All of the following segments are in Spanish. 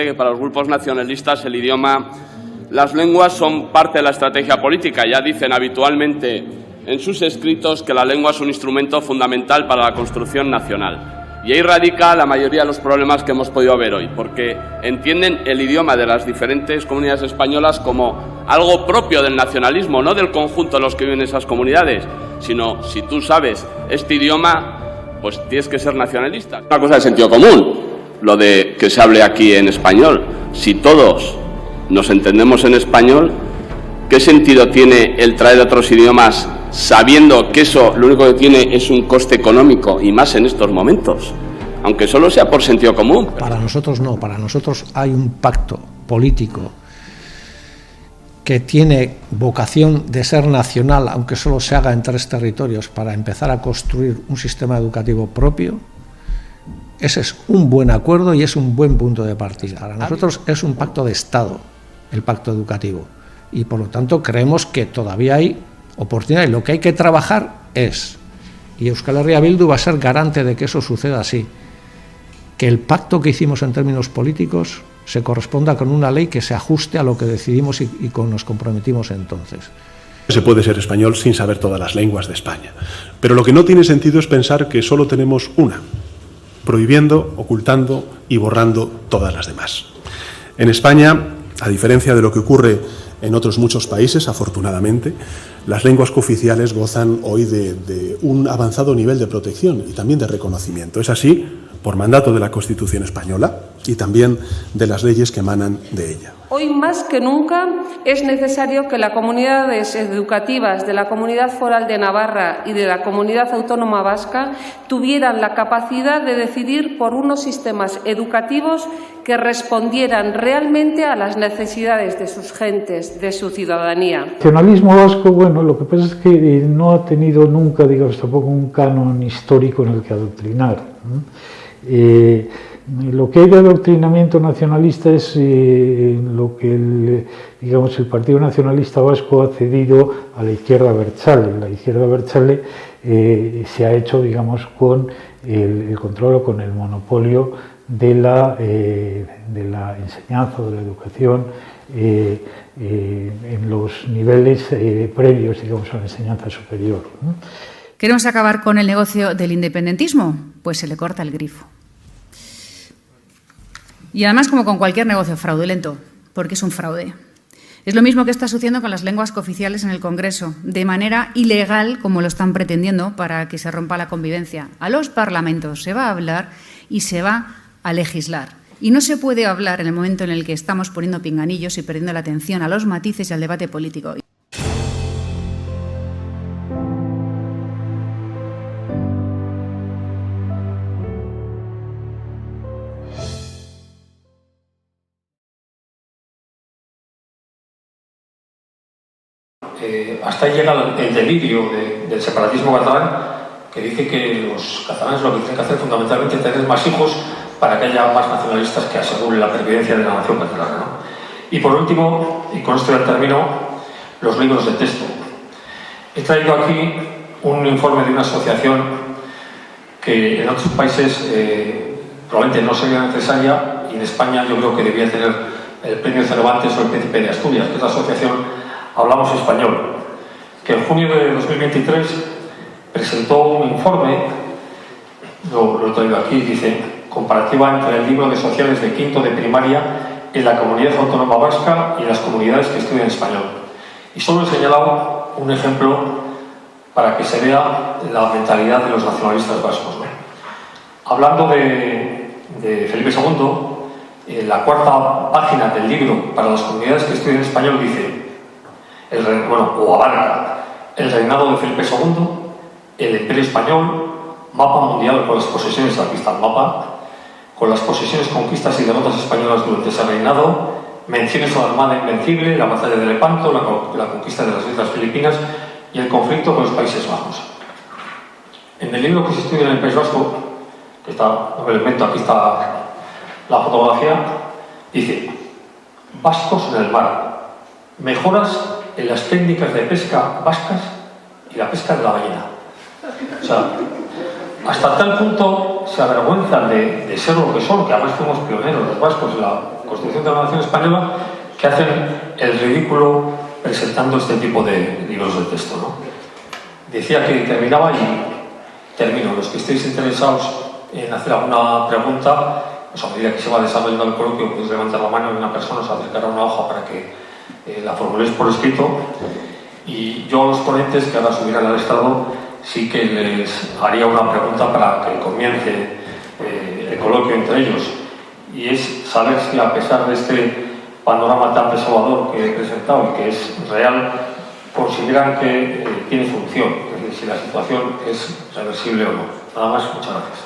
que para los grupos nacionalistas el idioma, las lenguas son parte de la estrategia política. Ya dicen habitualmente en sus escritos que la lengua es un instrumento fundamental para la construcción nacional. Y ahí radica la mayoría de los problemas que hemos podido ver hoy, porque entienden el idioma de las diferentes comunidades españolas como algo propio del nacionalismo, no del conjunto de los que viven en esas comunidades, sino si tú sabes este idioma, pues tienes que ser nacionalista. Una cosa de sentido común, lo de que se hable aquí en español. Si todos nos entendemos en español, ¿qué sentido tiene el traer otros idiomas sabiendo que eso lo único que tiene es un coste económico, y más en estos momentos? Aunque solo sea por sentido común. Para nosotros no, para nosotros hay un pacto político que tiene vocación de ser nacional, aunque solo se haga en 3 territorios, para empezar a construir un sistema educativo propio. Ese es un buen acuerdo y es un buen punto de partida. Para nosotros es un pacto de Estado, el pacto educativo, y por lo tanto creemos que todavía hay oportunidad, y lo que hay que trabajar es, y Euskal Herria Bildu va a ser garante de que eso suceda así, que el pacto que hicimos en términos políticos se corresponda con una ley que se ajuste a lo que decidimos y con nos comprometimos entonces. Se puede ser español sin saber todas las lenguas de España, pero lo que no tiene sentido es pensar que solo tenemos una, prohibiendo, ocultando y borrando todas las demás. En España, a diferencia de lo que ocurre en otros muchos países, afortunadamente, las lenguas cooficiales gozan hoy de un avanzado nivel de protección y también de reconocimiento. Es así por mandato de la Constitución española y también de las leyes que emanan de ella. Hoy más que nunca es necesario que las comunidades educativas de la Comunidad Foral de Navarra y de la Comunidad Autónoma Vasca tuvieran la capacidad de decidir por unos sistemas educativos que respondieran realmente a las necesidades de sus gentes, de su ciudadanía. El nacionalismo vasco, bueno, lo que pasa es que no ha tenido nunca, digamos, tampoco un canon histórico en el que adoctrinar, ¿no? Lo que hay de adoctrinamiento nacionalista es lo que el Partido Nacionalista Vasco ha cedido a la izquierda abertzale. La izquierda abertzale se ha hecho, digamos, con el control o con el monopolio de la enseñanza, de la educación en los niveles previos, digamos, a la enseñanza superior, ¿no? ¿Queremos acabar con el negocio del independentismo? Pues se le corta el grifo. Y además, como con cualquier negocio fraudulento, porque es un fraude. Es lo mismo que está sucediendo con las lenguas cooficiales en el Congreso, de manera ilegal, como lo están pretendiendo, para que se rompa la convivencia. A los parlamentos se va a hablar y se va a legislar. Y no se puede hablar en el momento en el que estamos poniendo pinganillos y perdiendo la atención a los matices y al debate político. Hasta ahí llega el delirio del separatismo catalán, que dice que los catalanes lo que tienen que hacer fundamentalmente es tener más hijos para que haya más nacionalistas que aseguren la pervivencia de la nación catalana, ¿no? Y por último, y con esto ya termino, los libros de texto. He traído aquí un informe de una asociación que en otros países probablemente no sería necesaria, y en España yo creo que debía tener el premio Cervantes o el Príncipe de Asturias, que es la asociación Hablamos Español, que en junio de 2023 presentó un informe, lo he traído aquí, dice: comparativa entre el libro de sociales de quinto de primaria en la Comunidad Autónoma Vasca y las comunidades que estudian español. Y solo he señalado un ejemplo para que se vea la mentalidad de los nacionalistas vascos, ¿no? Hablando de Felipe II, en la cuarta página del libro para las comunidades que estudian español dice, o abarca el reinado de Felipe II, el Imperio Español, mapa mundial con las posesiones, aquí está el mapa, con las posesiones, conquistas y derrotas españolas durante ese reinado, menciones a la Armada Invencible, la batalla de Lepanto, la conquista de las Islas Filipinas y el conflicto con los Países Bajos. En el libro que se estudia en el País Vasco, que está, no me lo invento, aquí está la fotografía, dice: vascos en el mar, mejoras en las técnicas de pesca vascas y la pesca de la ballena. O sea, hasta tal punto se avergüenzan de ser lo que son, que además fuimos pioneros los vascos en la construcción de la nación española, que hacen el ridículo presentando este tipo de libros de texto, ¿no? Decía que terminaba y termino. Los que estéis interesados en hacer alguna pregunta, pues a medida que se va desarrollando el coloquio, podéis levantar la mano y una persona os acercará una hoja para que la formuléis por escrito. Y yo a los ponentes que ahora subirán al estrado sí que les haría una pregunta para que comience el coloquio entre ellos. Y es saber si, a pesar de este panorama tan desolador que he presentado y que es real, consideran que tiene función, es decir, si la situación es reversible o no. Nada más, muchas gracias.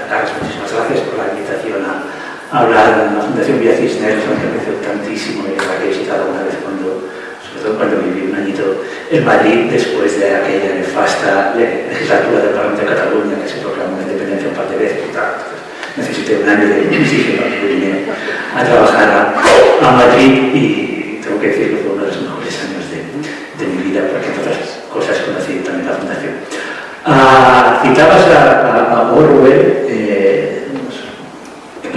Carlos, muchísimas gracias por la invitación a hablar de la Fundación Vía Cisneros, me aprecio tantísimo y la que he visitado una vez sobre todo cuando viví un añito en Madrid después de aquella nefasta legislatura del Parlamento de Cataluña que se proclamó la independencia un par de veces y tal. Necesité un año de oxígeno y vine a trabajar a Madrid y tengo que decir que fue uno de los mejores años de mi vida porque entre otras cosas conocí también la Fundación. Citabas a Orwell, que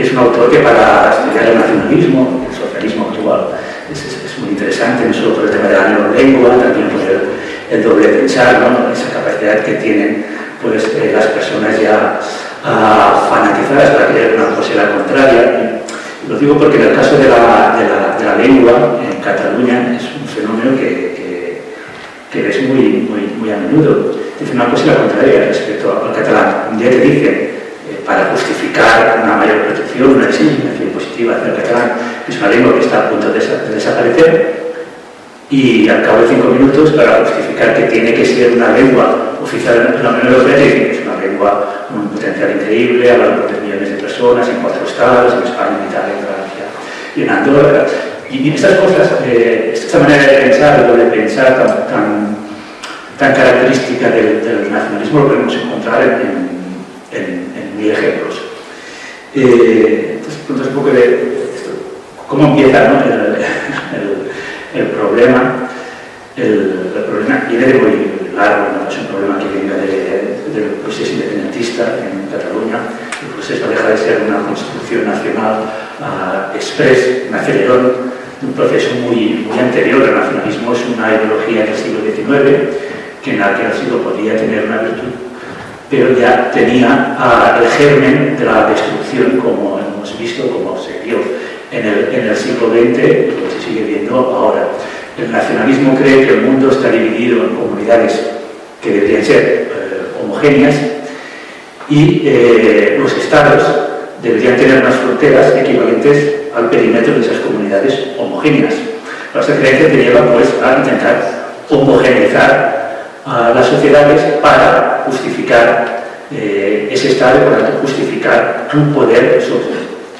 es un autor que para estudiar el nacionalismo, el socialismo actual, es muy interesante, no solo por el tema de la neolengua, también por el doble pensar, ¿no? Esa capacidad que tienen pues, las personas ya fanatizadas para creer una cosa y la contraria. Y lo digo porque en el caso de la lengua en Cataluña es un fenómeno que ves muy a menudo. Dice una cosa y la contraria respecto al catalán. Un día te dicen, para justificar una mayor protección, una discriminación positiva hacia el catalán, que es una lengua que está a punto de desaparecer, y al cabo de 5 minutos, para justificar que tiene que ser una lengua oficial en la Unión Europea, te dicen que es una lengua con un potencial increíble, hablan por 3 millones de personas en 4 estados, en España, en Italia, en Francia y en Andorra. Y estas cosas, esta manera de pensar, de pensar tan característica del nacionalismo, lo podemos encontrar en 1000 ejemplos. Entonces, preguntas un poco de esto, cómo empieza, ¿no? el problema. El problema viene de muy largo, no es un problema que venga del proceso independentista en Cataluña. El proceso deja de ser una construcción nacional express, un acelerón, un proceso muy anterior. El nacionalismo es una ideología del siglo XIX, que en aquel siglo podría tener una virtud, pero ya tenía el germen de la destrucción, como hemos visto, como se vio en el siglo XX, y lo que se sigue viendo ahora. El nacionalismo cree que el mundo está dividido en comunidades que deberían ser homogéneas y los estados deberían tener unas fronteras equivalentes al perímetro de esas comunidades homogéneas. Esta creencia te lleva pues, a intentar homogeneizar a las sociedades para justificar ese Estado y por lo tanto justificar tu poder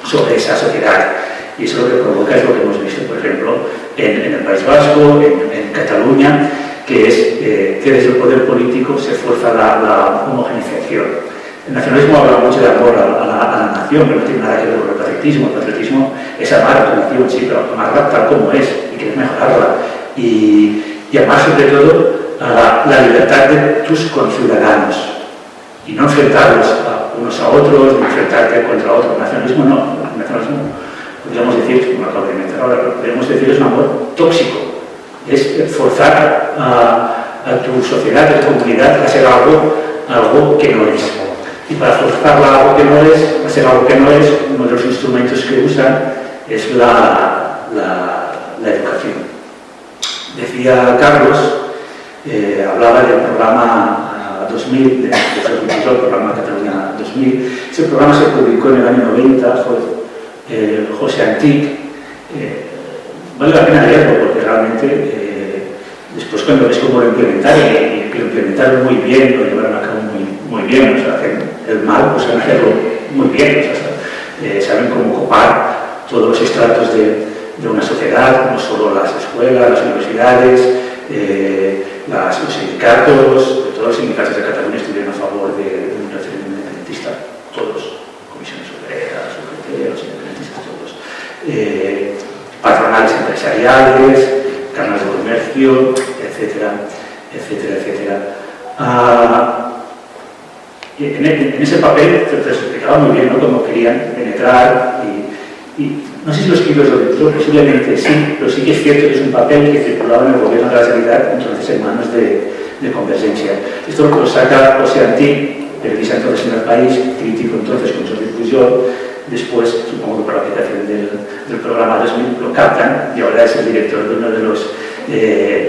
sobre esa sociedad. Y eso lo que provoca es lo que hemos visto, por ejemplo, en el País Vasco, en Cataluña, que es que desde el poder político se fuerza la homogeneización. El nacionalismo habla mucho de amor a la nación, pero no tiene nada que ver con el patriotismo. El patriotismo es amar a tu nación, sí, pero amarla tal como es y quieres mejorarla. Y amar sobre todo la libertad de tus conciudadanos y no enfrentarlos unos a otros, ni enfrentarte contra otros. El nacionalismo no, el nacionalismo, podríamos decir, como acabo de inventar ahora, pero podríamos decir es un amor tóxico, es forzar a tu sociedad, a tu comunidad a ser algo que no es. Y para forzarla a algo que no es, a ser algo que no es, uno de los instrumentos que usan es la educación. Decía Carlos, hablaba del programa 2000, el programa Cataluña 2000. Ese programa se publicó en el año 90, fue José Antic. Vale la pena leerlo porque realmente después cuando ves cómo lo implementaron, y lo implementaron muy bien, lo llevaron a cabo muy bien, o sea, hacen el mal, pues saben hacerlo muy bien, o sea, saben cómo copar todos los estratos de una sociedad, no solo las escuelas, las universidades, los sindicatos, todos los sindicatos de Cataluña estuvieron a favor de un referéndum independentista, todos, comisiones obreras, los independentistas, todos, patronales empresariales, cámaras de comercio, etcétera, etcétera, etcétera. En ese papel se explicaba muy bien, ¿no?, cómo querían penetrar y no sé si lo escribo lo dentro, posiblemente sí, pero sí que es cierto que es un papel que circulaba en el gobierno de la Generalitat, entonces en manos de Convergencia. Esto lo saca José Antí, periodista entonces en El País, crítico entonces con Jordi Pujol, después, supongo que por la aplicación del programa 2000, lo captan y ahora es el director de uno de los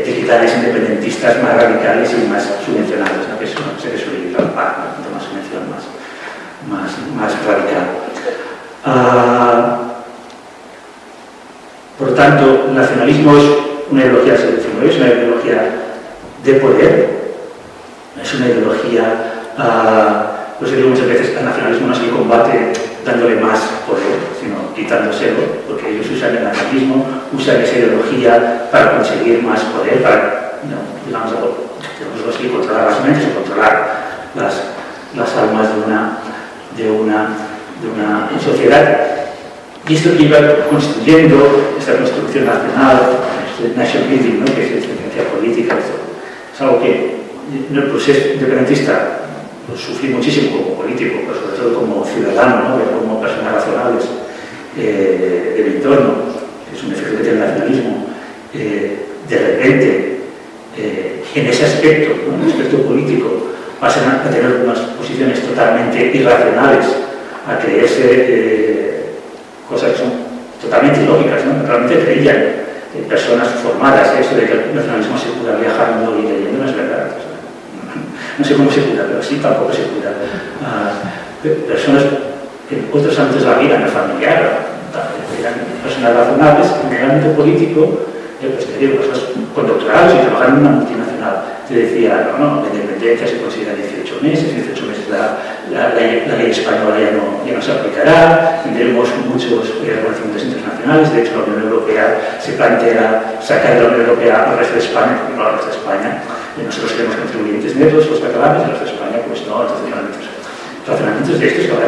digitales independentistas más radicales y más subvencionados, ¿no?, que es una cosa que suele ir al PAC, ¿no?, una subvención más radical. Por lo tanto, el nacionalismo es una ideología del siglo XIX, es una ideología de poder, es una ideología, por eso digo muchas veces, el nacionalismo no se combate dándole más poder, sino quitándoselo, porque ellos usan el nacionalismo, usan esa ideología para conseguir más poder, para, digamos así, controlar las mentes o controlar las almas de una sociedad. Y esto que iba construyendo, esta construcción nacional, este nation building, ¿no?, que es ciencia política, es algo que en el proceso independentista lo sufrí muchísimo como político, pero sobre todo como ciudadano, ¿no?, como personas razonables de mi entorno, que es un efecto que tiene el nacionalismo. De repente, en ese aspecto, ¿no?, en el aspecto político, pasan a tener unas posiciones totalmente irracionales, a creerse cosas que son totalmente ilógicas, ¿no? Realmente creían personas formadas, eso de que el nacionalismo se cura viajando y leyendo no es verdad. No sé cómo se cura, pero sí, tampoco se cura. Personas en otros ámbitos de la vida, en el familiar, eran personas razonables, en el ámbito político, pues te digo, personas con doctorados y trabajando en una multinacional. Te decía, no, la independencia se considera 18 meses la ley española ya no se aplicará, tendremos muchos reconocimientos internacionales. De hecho, la Unión Europea se plantea sacar de la Unión Europea al resto de España, porque no al resto de España, nosotros seremos contribuyentes netos, los catalanes, el resto de España, pues no. Entonces, razonamientos de estos que ahora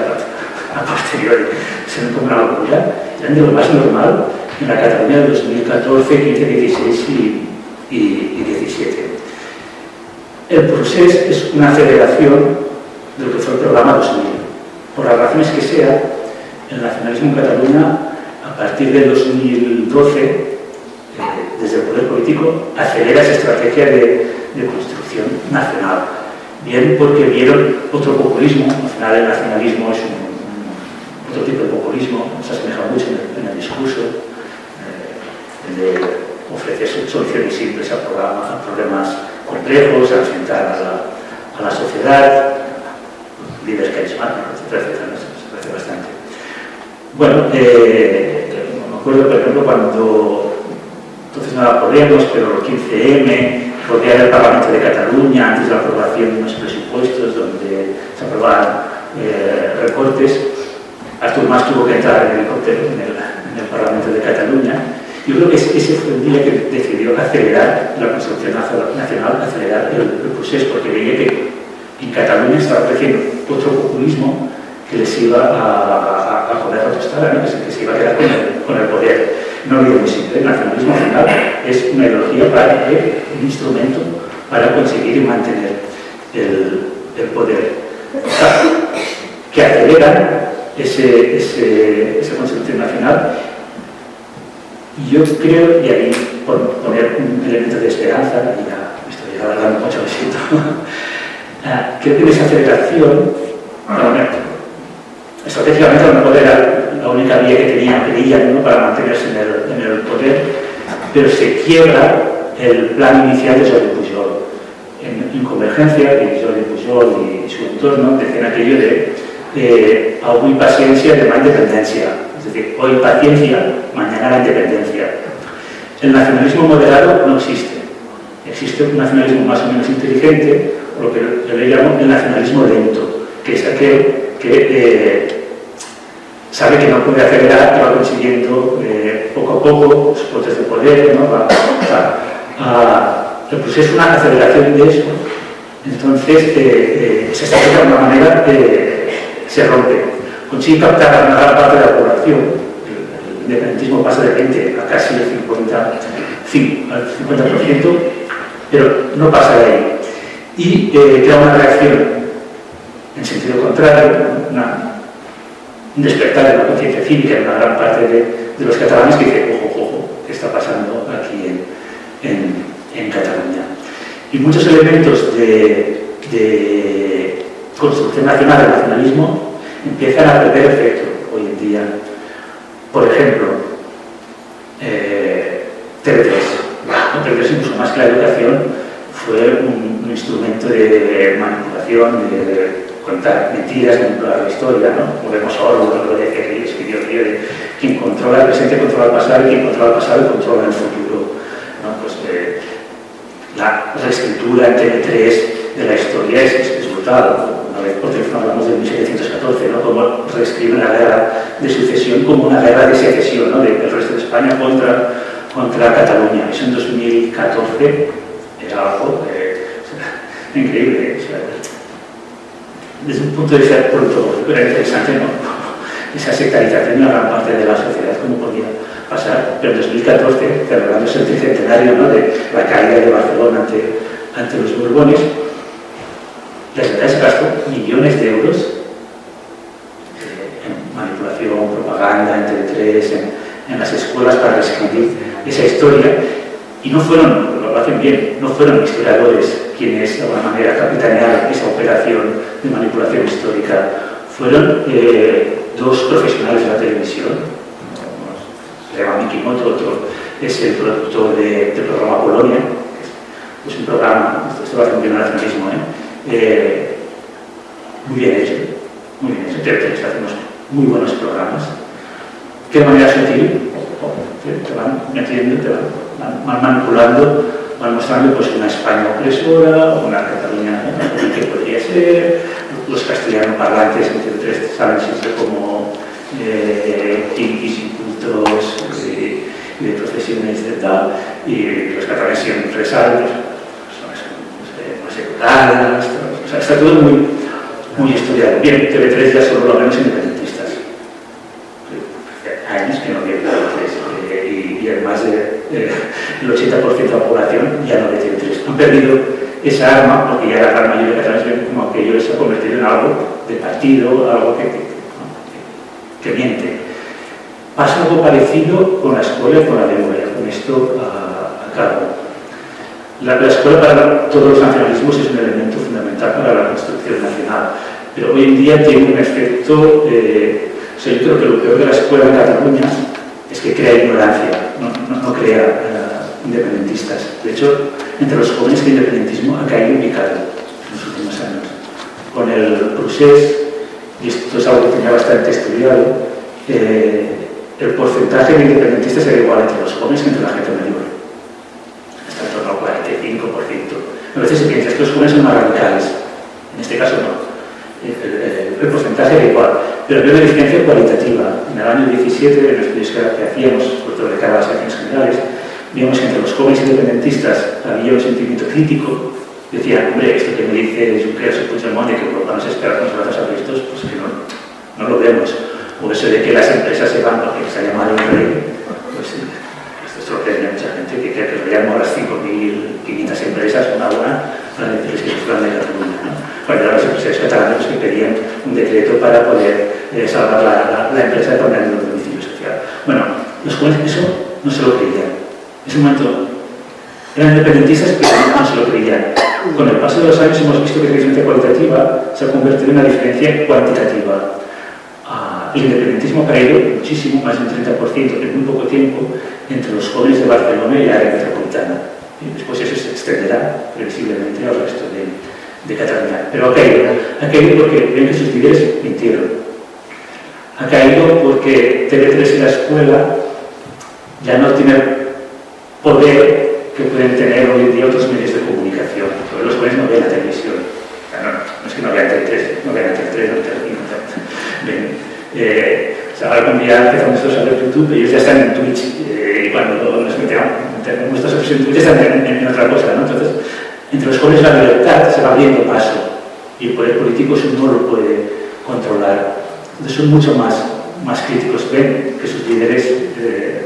a posteriori se ven como una locura, eran de lo más normal en la Cataluña de 2014, 15, 16 y 17. El proceso es una aceleración de lo que fue el programa 2000. Por las razones que sea, el nacionalismo en Cataluña, a partir de 2012, desde el poder político, acelera esa estrategia de construcción nacional. Bien porque vieron otro populismo, al final el nacionalismo es otro tipo de populismo, se asemeja mucho en el discurso, de ofrecer soluciones simples a problemas complejos, a enfrentar a la sociedad, líderes carismáticos, etcétera, se parece bastante. Bueno, me acuerdo, por ejemplo, cuando, entonces no era Podemos, pero los 15M, rodear el Parlamento de Cataluña antes de la aprobación de unos presupuestos donde se aprobaban recortes, Artur Mas tuvo que entrar en helicóptero en el Parlamento de Cataluña. Yo creo que ese fue el día que decidió acelerar la construcción nacional, acelerar el proceso, porque veía que en Cataluña estaba creciendo otro populismo que les iba a poner la tostada, ¿no?, que se iba a quedar con el poder. No lo digo muy simple, el nacionalismo final es una ideología un instrumento para conseguir y mantener el poder. Que aceleran esa construcción nacional. Y yo creo, y ahí por poner un elemento de esperanza, y ya me estoy alargando mucho, lo siento, creo que en esa aceleración, estratégicamente a lo mejor era la única vía que tenían, ¿no?, para mantenerse en el poder, pero se quiebra el plan inicial de Jordi Pujol. En Convergencia, que Jordi Pujol y su entorno decían aquello de avui paciencia, demà independencia. Es decir, hoy paciencia, mañana la independencia. El nacionalismo moderado no existe. Existe un nacionalismo más o menos inteligente, o lo que yo le llamo el nacionalismo lento, que es aquel que sabe que no puede acelerar, que va consiguiendo poco a poco los potes de poder, ¿no? el proceso es una aceleración de eso. Entonces, esa estrategia de alguna manera se rompe. Consigue captar a una gran parte de la población. El independentismo pasa de 20 a casi el 50%, pero no pasa de ahí. Y crea una reacción en sentido contrario, un despertar de la conciencia cívica en una gran parte de los catalanes que dice, ojo, ¿qué está pasando aquí en Cataluña? Y muchos elementos de construcción nacional, del nacionalismo, empiezan a perder efecto hoy en día. Por ejemplo, TV3. TV3, incluso más que la educación, fue un instrumento de manipulación, de contar mentiras, manipular la historia, ¿no? Como vemos ahora, lo que escribió de quien controla el presente controla el pasado y quien controla el pasado controla el futuro, ¿no? Pues la escritura en TV3 de la historia es brutal. Una vez por teléfono hablamos de 1714, ¿no? Como reescriben la guerra de sucesión como una guerra de secesión, ¿no? Del resto de España contra Cataluña. Eso en 2014 era algo increíble. O sea, desde un punto de vista politológico era interesante, ¿no? Esa sectarización de una gran parte de la sociedad, como podía pasar. Pero en 2014, celebrándose el tricentenario, ¿no? De la caída de Barcelona ante los Borbones, la Generalitat se gastó millones de euros en manipulación, propaganda, en TV3, en las escuelas para reescribir esa historia. Y no fueron, lo hacen bien, no fueron historiadores quienes de alguna manera capitanearon esa operación de manipulación histórica. Fueron dos profesionales de la televisión. Uno se llama Mikimoto, otro es el productor del programa Polonia. Es un programa, esto va a hacer un bien nacionalismo, muy bien hecho. Hacemos muy buenos programas. ¿Qué manera sutil? Te van metiendo, te van manipulando, van mostrando pues, una España opresora, una Cataluña que podría ser, los castellano parlantes entre tres saben siempre como institutos de profesiones de tal, y los catalanes siempre saben, más educadas, o sea, está todo muy estudiado. Bien, TV3 ya son lo menos independentistas. Años que no vienen y además el 80% de la población ya no ve TV3. Han perdido esa arma porque ya la gran mayoría de catalanes ven como aquello se ha convertido en algo de partido, algo que miente. Pasa algo parecido con la escuela y con la lengua, y con esto a cargo. La escuela para todos los nacionalismos es un elemento fundamental para la construcción nacional, pero hoy en día tiene un efecto. Yo creo que lo peor de la escuela en Cataluña es que crea ignorancia, no crea independentistas. De hecho, entre los jóvenes el independentismo ha caído en picado en los últimos años. Con el procés, y esto es algo que tenía bastante estudiado, el porcentaje de independentistas era igual entre los jóvenes que entre la gente mayor. Está en torno al 45%. A veces se piensa que los jóvenes son más radicales. En este caso no. El porcentaje era igual, pero había una diferencia cualitativa. En el año 17, en los estudios que hacíamos, sobre todo de cara a las elecciones generales, vimos que entre los jóvenes independentistas había un sentimiento crítico. Decían, hombre, esto que me dice Junqueras o Puigdemont de que Europa nos espera con los brazos abiertos, pues que no lo vemos. O eso de que las empresas se van porque se ha llamado un rey, pues esto sorprende a mucha gente que vayan ahora 5.500 empresas, una para decirles que es plan de Cataluña, ¿no? Cuando eran los empresarios catalanes que pedían un decreto para poder salvar la empresa de poner en el domicilio social. Bueno, los jóvenes eso no se lo creían. En ese momento eran independentistas, pero no se lo creían. Con el paso de los años hemos visto que la diferencia cualitativa se ha convertido en una diferencia cuantitativa. El independentismo ha caído muchísimo, más del 30% en muy poco tiempo, entre los jóvenes de Barcelona y la área metropolitana. Y después eso se extenderá previsiblemente al resto de Cataluña. Pero ha caído porque ven que sus líderes mintieron. Ha caído porque TV3 y la escuela ya no tienen poder que pueden tener hoy en día otros medios de comunicación. Porque los jóvenes no ven la televisión. No es que no vean TV3, no vean TV3, no vean TV5. O sea, ahora cuando ya empezamos nosotros a ver YouTube, ellos ya están en Twitch, y cuando nos metemos nuestras opciones en Twitch están en otra cosa, ¿no? Entonces, entre los jóvenes la libertad se va abriendo paso y el poder político eso no lo puede controlar. Entonces son mucho más críticos, ven que sus líderes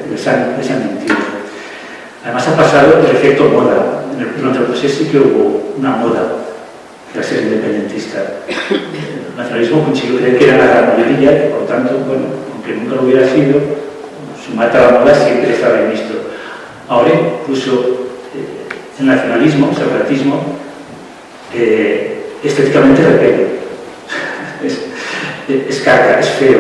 les han mentido. Además ha pasado el efecto moda. Durante el proceso sí que hubo una moda de ser independentista. El nacionalismo consiguió creer que era la gran mayoría y por tanto, bueno, aunque nunca lo hubiera sido, su mata a la moda siempre estaba bien visto. Ahora incluso el nacionalismo, el separatismo, estéticamente repele. Es caca, es feo.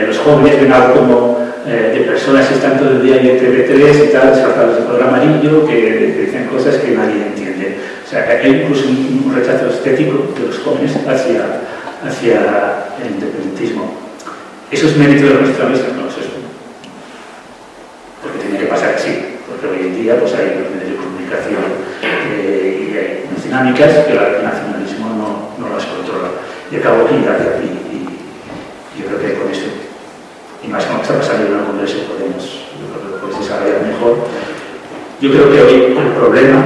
Los jóvenes ven algo como de personas que están todo el día en TV3 y tal, disfrazados de color amarillo, que dicen cosas que nadie entiende. O sea, hay incluso un rechazo estético de los jóvenes hacia el independentismo. ¿Eso es mérito de los nacionalistas? No, eso es porque tenía que pasar así, porque hoy en día pues, hay los medios de comunicación y hay unas dinámicas que el nacionalismo no las controla. Y acabo aquí, y yo creo que con esto, y más como está pasando en el Congreso, lo podéis desarrollar mejor. Yo creo que hoy el problema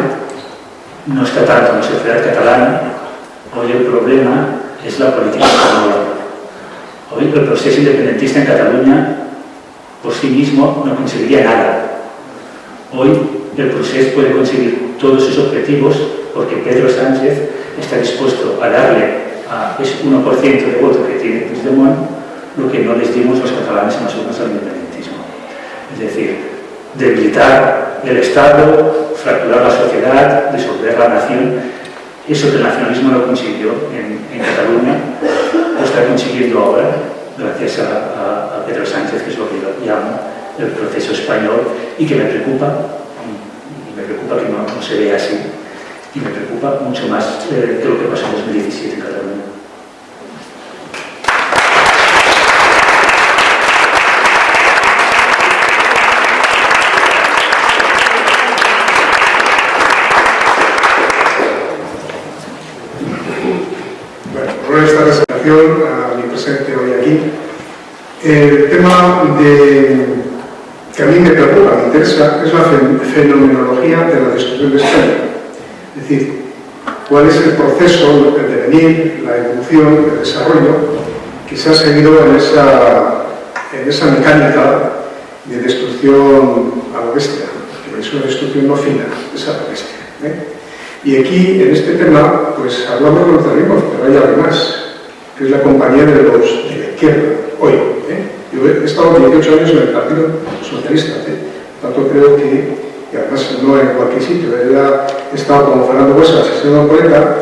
no está tanto en la sociedad catalana, hoy el problema es la política española. Hoy el proceso independentista en Cataluña por sí mismo no conseguiría nada. Hoy el proceso puede conseguir todos sus objetivos porque Pedro Sánchez está dispuesto a darle a ese 1% de voto que tiene Puigdemont lo que no les dimos los catalanes en las urnas al independentismo. Es decir, debilitar el Estado, fracturar la sociedad, disolver la nación. Eso que el nacionalismo no consiguió en Cataluña, lo está consiguiendo ahora, gracias a Pedro Sánchez, que es lo que yo llamo el proceso español, y que me preocupa que no se vea así, y me preocupa mucho más que lo que pasó en 2017 en Cataluña. Por esta presentación, a mi presente hoy aquí, el tema que a mí me preocupa, me interesa, es la fenomenología de la destrucción de España. Es decir, cuál es el proceso, el devenir, la evolución, el desarrollo que se ha seguido en esa mecánica de destrucción a la bestia, que es una destrucción no fina, es a la bestia. Y aquí, en este tema, pues hablamos de los terrenos, pero hay algo más, que es la compañía de la izquierda, hoy. Yo he estado 18 años en el Partido Socialista, tanto creo que, y además no en cualquier sitio, he estado como Fernando Buesa, asesino de Poeta,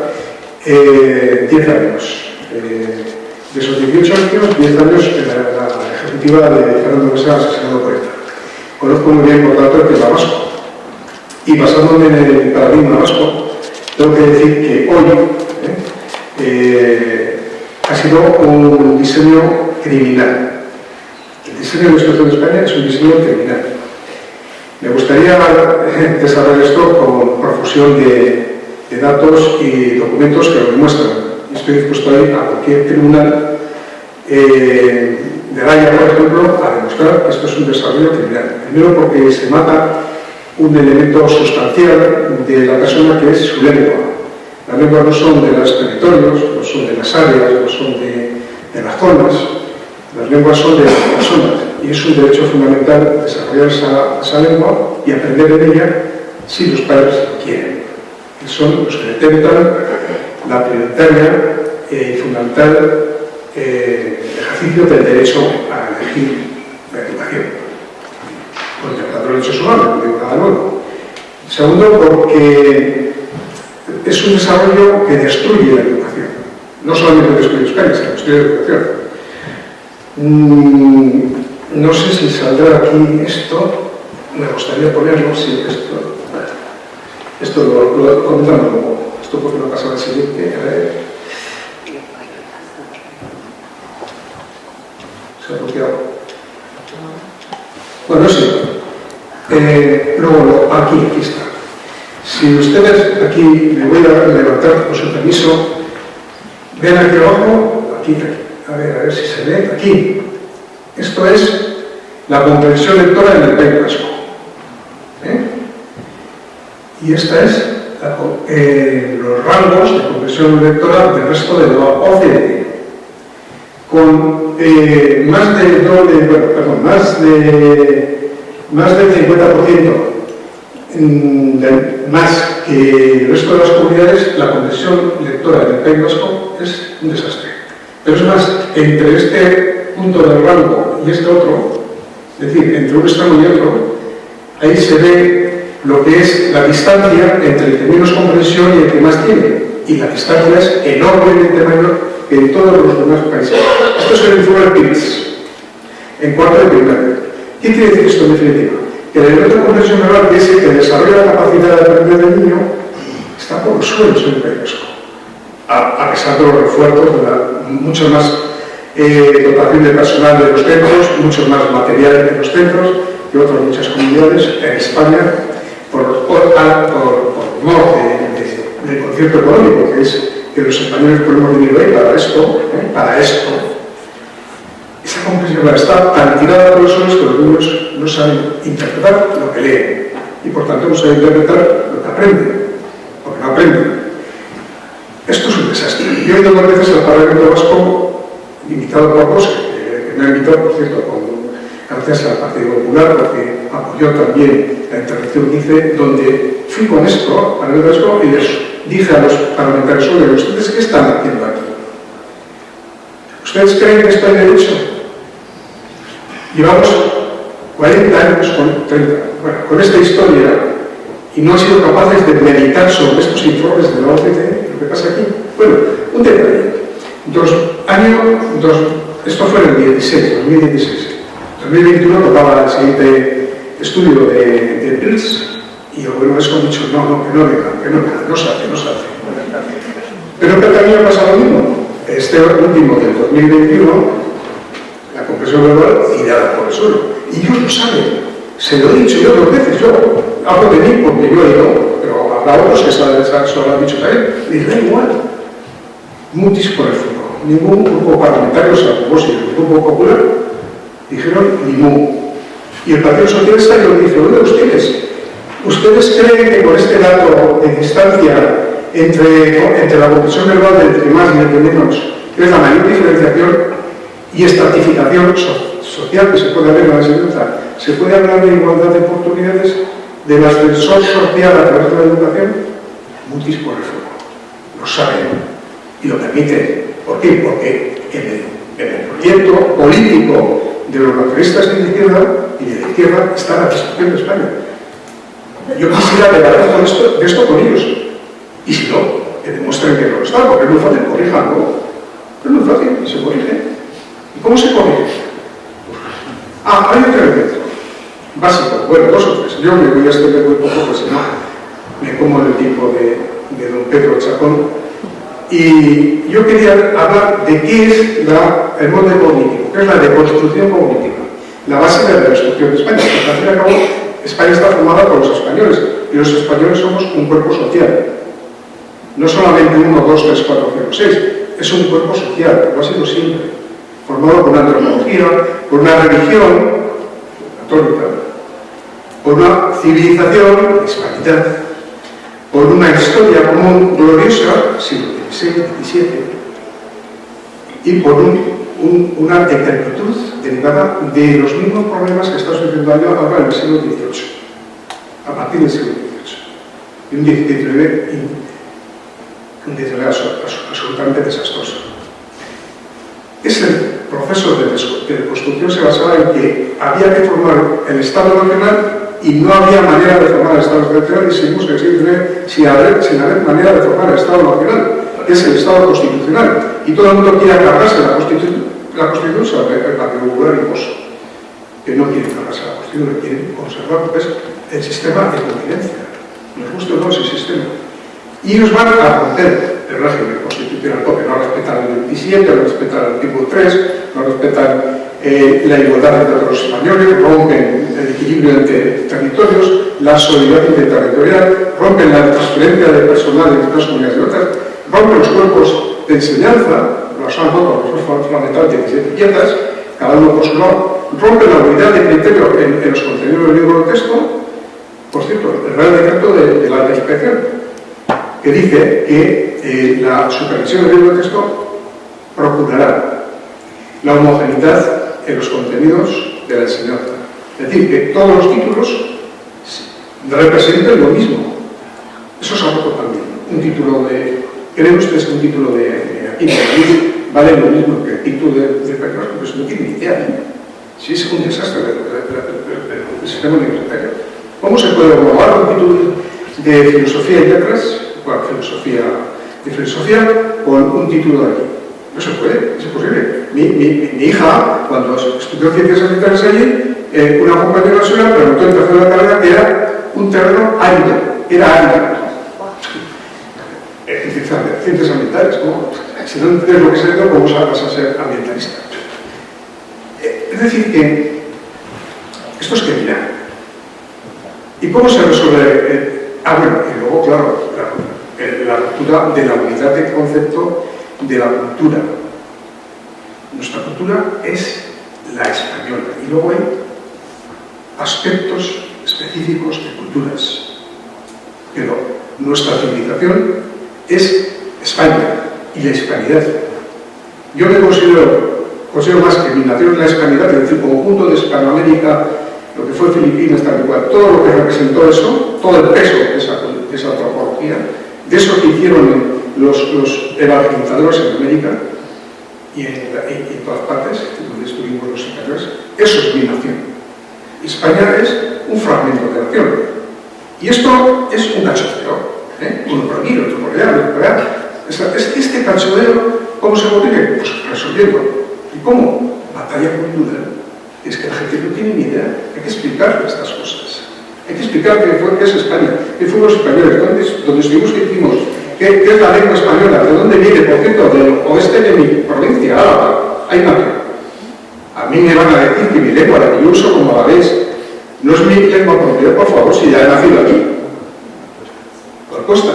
10 años. De esos 18 años, 10 años en la ejecutiva de Fernando Buesa, asesino de Poeta. Conozco muy bien, por tanto, el tema vasco. Y basándome en el paradigma vasco, tengo que decir que hoy ha sido un diseño criminal. El diseño de la destrucción de España es un diseño criminal. Me gustaría desarrollar esto con profusión de datos y documentos que lo demuestran. Estoy dispuesto a ir a cualquier tribunal de Haya, por ejemplo, a demostrar que esto es un desarrollo criminal. Primero porque se mata un elemento sustancial de la persona, que es su lengua. Las lenguas no son de los territorios, no son de las áreas, no son de las zonas. Las lenguas son de las personas y es un derecho fundamental desarrollar esa lengua y aprender en ella si los padres lo quieren. Que son los que detentan la prioritaria y fundamental ejercicio del derecho a elegir la educación. Contra los derechos humanos, no digo nada nuevo. Segundo, porque es un desarrollo que destruye la educación. No solamente destruye España, sino destruye la educación. No sé si saldrá aquí esto, me gustaría ponerlo, sí, esto lo comentamos luego, esto porque no pasa al siguiente, a ver. Se ha bloqueado. Bueno, sí. Luego, aquí está. Si ustedes, aquí me voy a levantar con su permiso, ven aquí abajo, aquí, a ver si se ve, aquí. Esto es la comprensión lectora en el País Vasco. Y esta es los rangos de comprensión lectora del resto de la OCDE. Con más del 50% más que el resto de las comunidades, la comprensión lectora del País Vasco es un desastre. Pero es más, entre este punto del rango y este otro, es decir, entre un extremo y otro, ahí se ve lo que es la distancia entre el que menos comprensión y el que más tiene. Y la distancia es enormemente mayor que en todos los demás países. Esto es el informe PIRLS, en cuarto de primaria. ¿Qué quiere decir esto en definitiva? Que el elemento de comprensión verbal, que es el que desarrolla la capacidad de aprender del niño, está por los suelos en el País Vasco. A pesar de los refuerzos, de mucho más dotación de personal de los centros, mucho más material de los centros que otras muchas comunidades en España, por mor del concierto económico, que es que los españoles podemos vivir ahí para esto. Esa comprensión está tan tirada por los suelos que los niños no saben interpretar lo que leen y por tanto no saben interpretar lo que aprenden, porque no aprenden. Esto es un desastre. Yo he ido varias veces al Parlamento Vasco, invitado por vos, que me ha invitado, por cierto, gracias al Partido Popular, porque apoyó también la intervención que hice, donde fui con esto al Parlamento Vasco y les dije a los parlamentarios: oye, ¿ustedes qué están haciendo aquí? ¿Ustedes creen que esto hay derecho? Llevamos 40 años, 30, con esta historia y no han sido capaces de meditar sobre estos informes de la OCDE. ¿Qué pasa aquí? Bueno, un detalle. Esto fue en el 2016. 2021 tocaba el siguiente estudio de PIRLS y el gobierno vasco ha dicho no se hace. Pero que también ha pasado lo mismo. Este último del 2021, la comprensión verbal tirada por el suelo. Y ellos lo saben. Se lo he dicho yo 2 veces. Yo hablo de mí porque yo he ido, pero habrá otros que se lo han dicho también. Les da igual. Mutis por el futuro. Ningún grupo parlamentario, salvo vos y el Grupo Popular, dijeron ni mu. Y el Partido Socialista lo dice: oye, ¿ustedes creen que con este dato de distancia entre la comprensión verbal del que más y del que menos, que es la mayor diferenciación y estratificación social que se puede haber en la enseñanza, se puede hablar de igualdad de oportunidades, del ascensor social a través de la educación? Mutis por el fuego. Lo saben y lo permiten. ¿Por qué? Porque en el proyecto político de los nacionalistas de la izquierda y de la izquierda está la destrucción de España. Yo quisiera debatir de esto con ellos. Y si no, que demuestren que no lo está, porque es muy fácil, corrijanlo. Es muy fácil, se corrige. ¿Y cómo se corrige? Hay otro elemento básico, bueno, 2 o 3. Yo me voy a extender muy poco, pues si no, me como el tiempo de don Pedro Chacón. Y yo quería hablar de qué es el molde cognitivo, qué es la deconstrucción cognitiva, la base de la destrucción de España. Porque al fin y al cabo, España está formada por los españoles, y los españoles somos un cuerpo social. No solamente 1, 2, 3, 4, 5, 6, es un cuerpo social, lo ha sido siempre, formado por una antropología, por una religión católica, por una civilización, hispanidad, por una historia común gloriosa, siglo XVI, XVII, y por una decrepitud derivada de los mismos problemas que está sucediendo ahora en el siglo XVIII, a partir del siglo XVIII, y un XIX absolutamente desastroso. Ese proceso de construcción se basaba en que había que formar el Estado nacional y no había manera de formar el Estado nacional, y seguimos que sin haber manera de formar el Estado nacional, que es el Estado constitucional. Y todo el mundo quiere cargarse la Constitución sobre el Partido Popular y vos, que no quieren cargarse la Constitución, que quieren conservar pues, el sistema de convivencia. Nos gusta o no ese sistema. Y ellos van a romper el régimen constitucional porque no respetan el 27, no respetan el artículo 3, no respetan la igualdad entre los españoles, rompen el equilibrio entre territorios, la solidaridad interterritorial, rompen la transferencia de personal entre unas comunidades y otras, rompen los cuerpos de enseñanza, los han roto los fundamentales de 17 piezas, cada uno por su lado, rompe la unidad de criterio en los contenidos del libro de texto. Por cierto, el Real Decreto de la Alta Inspección, que dice que la supervisión del libro de texto procurará la homogeneidad en los contenidos de la enseñanza. Es decir, que todos los títulos representen lo mismo. Eso es algo también. Un título de... ¿Creen ustedes que un título de química vale lo mismo que el título de Perros? Pues no tiene ni idea, ¿eh? Si es un desastre del sistema universitario. ¿Cómo se puede homologar un título de filosofía y letras, bueno, filosofía, con un título de aquí? No se puede, es imposible. Mi hija, cuando estudió ciencias ambientales allí, una compañera suya preguntó en tercera carrera que era un terreno árido, era árido. Ciencias ambientales, ¿cómo? Si no entiendes lo que es árido, ¿cómo vas a ser ambientalista? Es decir, que esto es que mirar. ¿Y cómo se resuelve? Bueno, y luego, claro, la ruptura de la unidad de concepto de la cultura. Nuestra cultura es la española y luego hay aspectos específicos de culturas. Pero nuestra civilización es España y la hispanidad. Yo me considero más que mi nación es la hispanidad, es decir, conjunto de Hispanoamérica, lo que fue Filipinas, tal y cual, todo lo que representó eso, todo el peso de esa antropología, de eso que hicieron los evangelizadores en América y en todas partes, donde estuvimos los españoles, eso es mi nación. España es un fragmento de nación. Y esto es un cachondeo, uno por aquí, otro por allá, otro por allá. Este cachondeo, ¿cómo se consigue? Pues resolviendo. ¿Y cómo? Batalla cultural. Es que la gente no tiene ni idea. Hay que explicar estas cosas. Hay que explicar qué es España, qué fuimos los españoles, dónde estuvimos, qué hicimos, qué es la lengua española, de dónde viene, por cierto, del oeste de mi provincia, Álava. Hay una. A mí me van a decir que mi lengua, la que yo uso como alavés, no es mi lengua propia, por favor, si ya he nacido aquí. Por costa.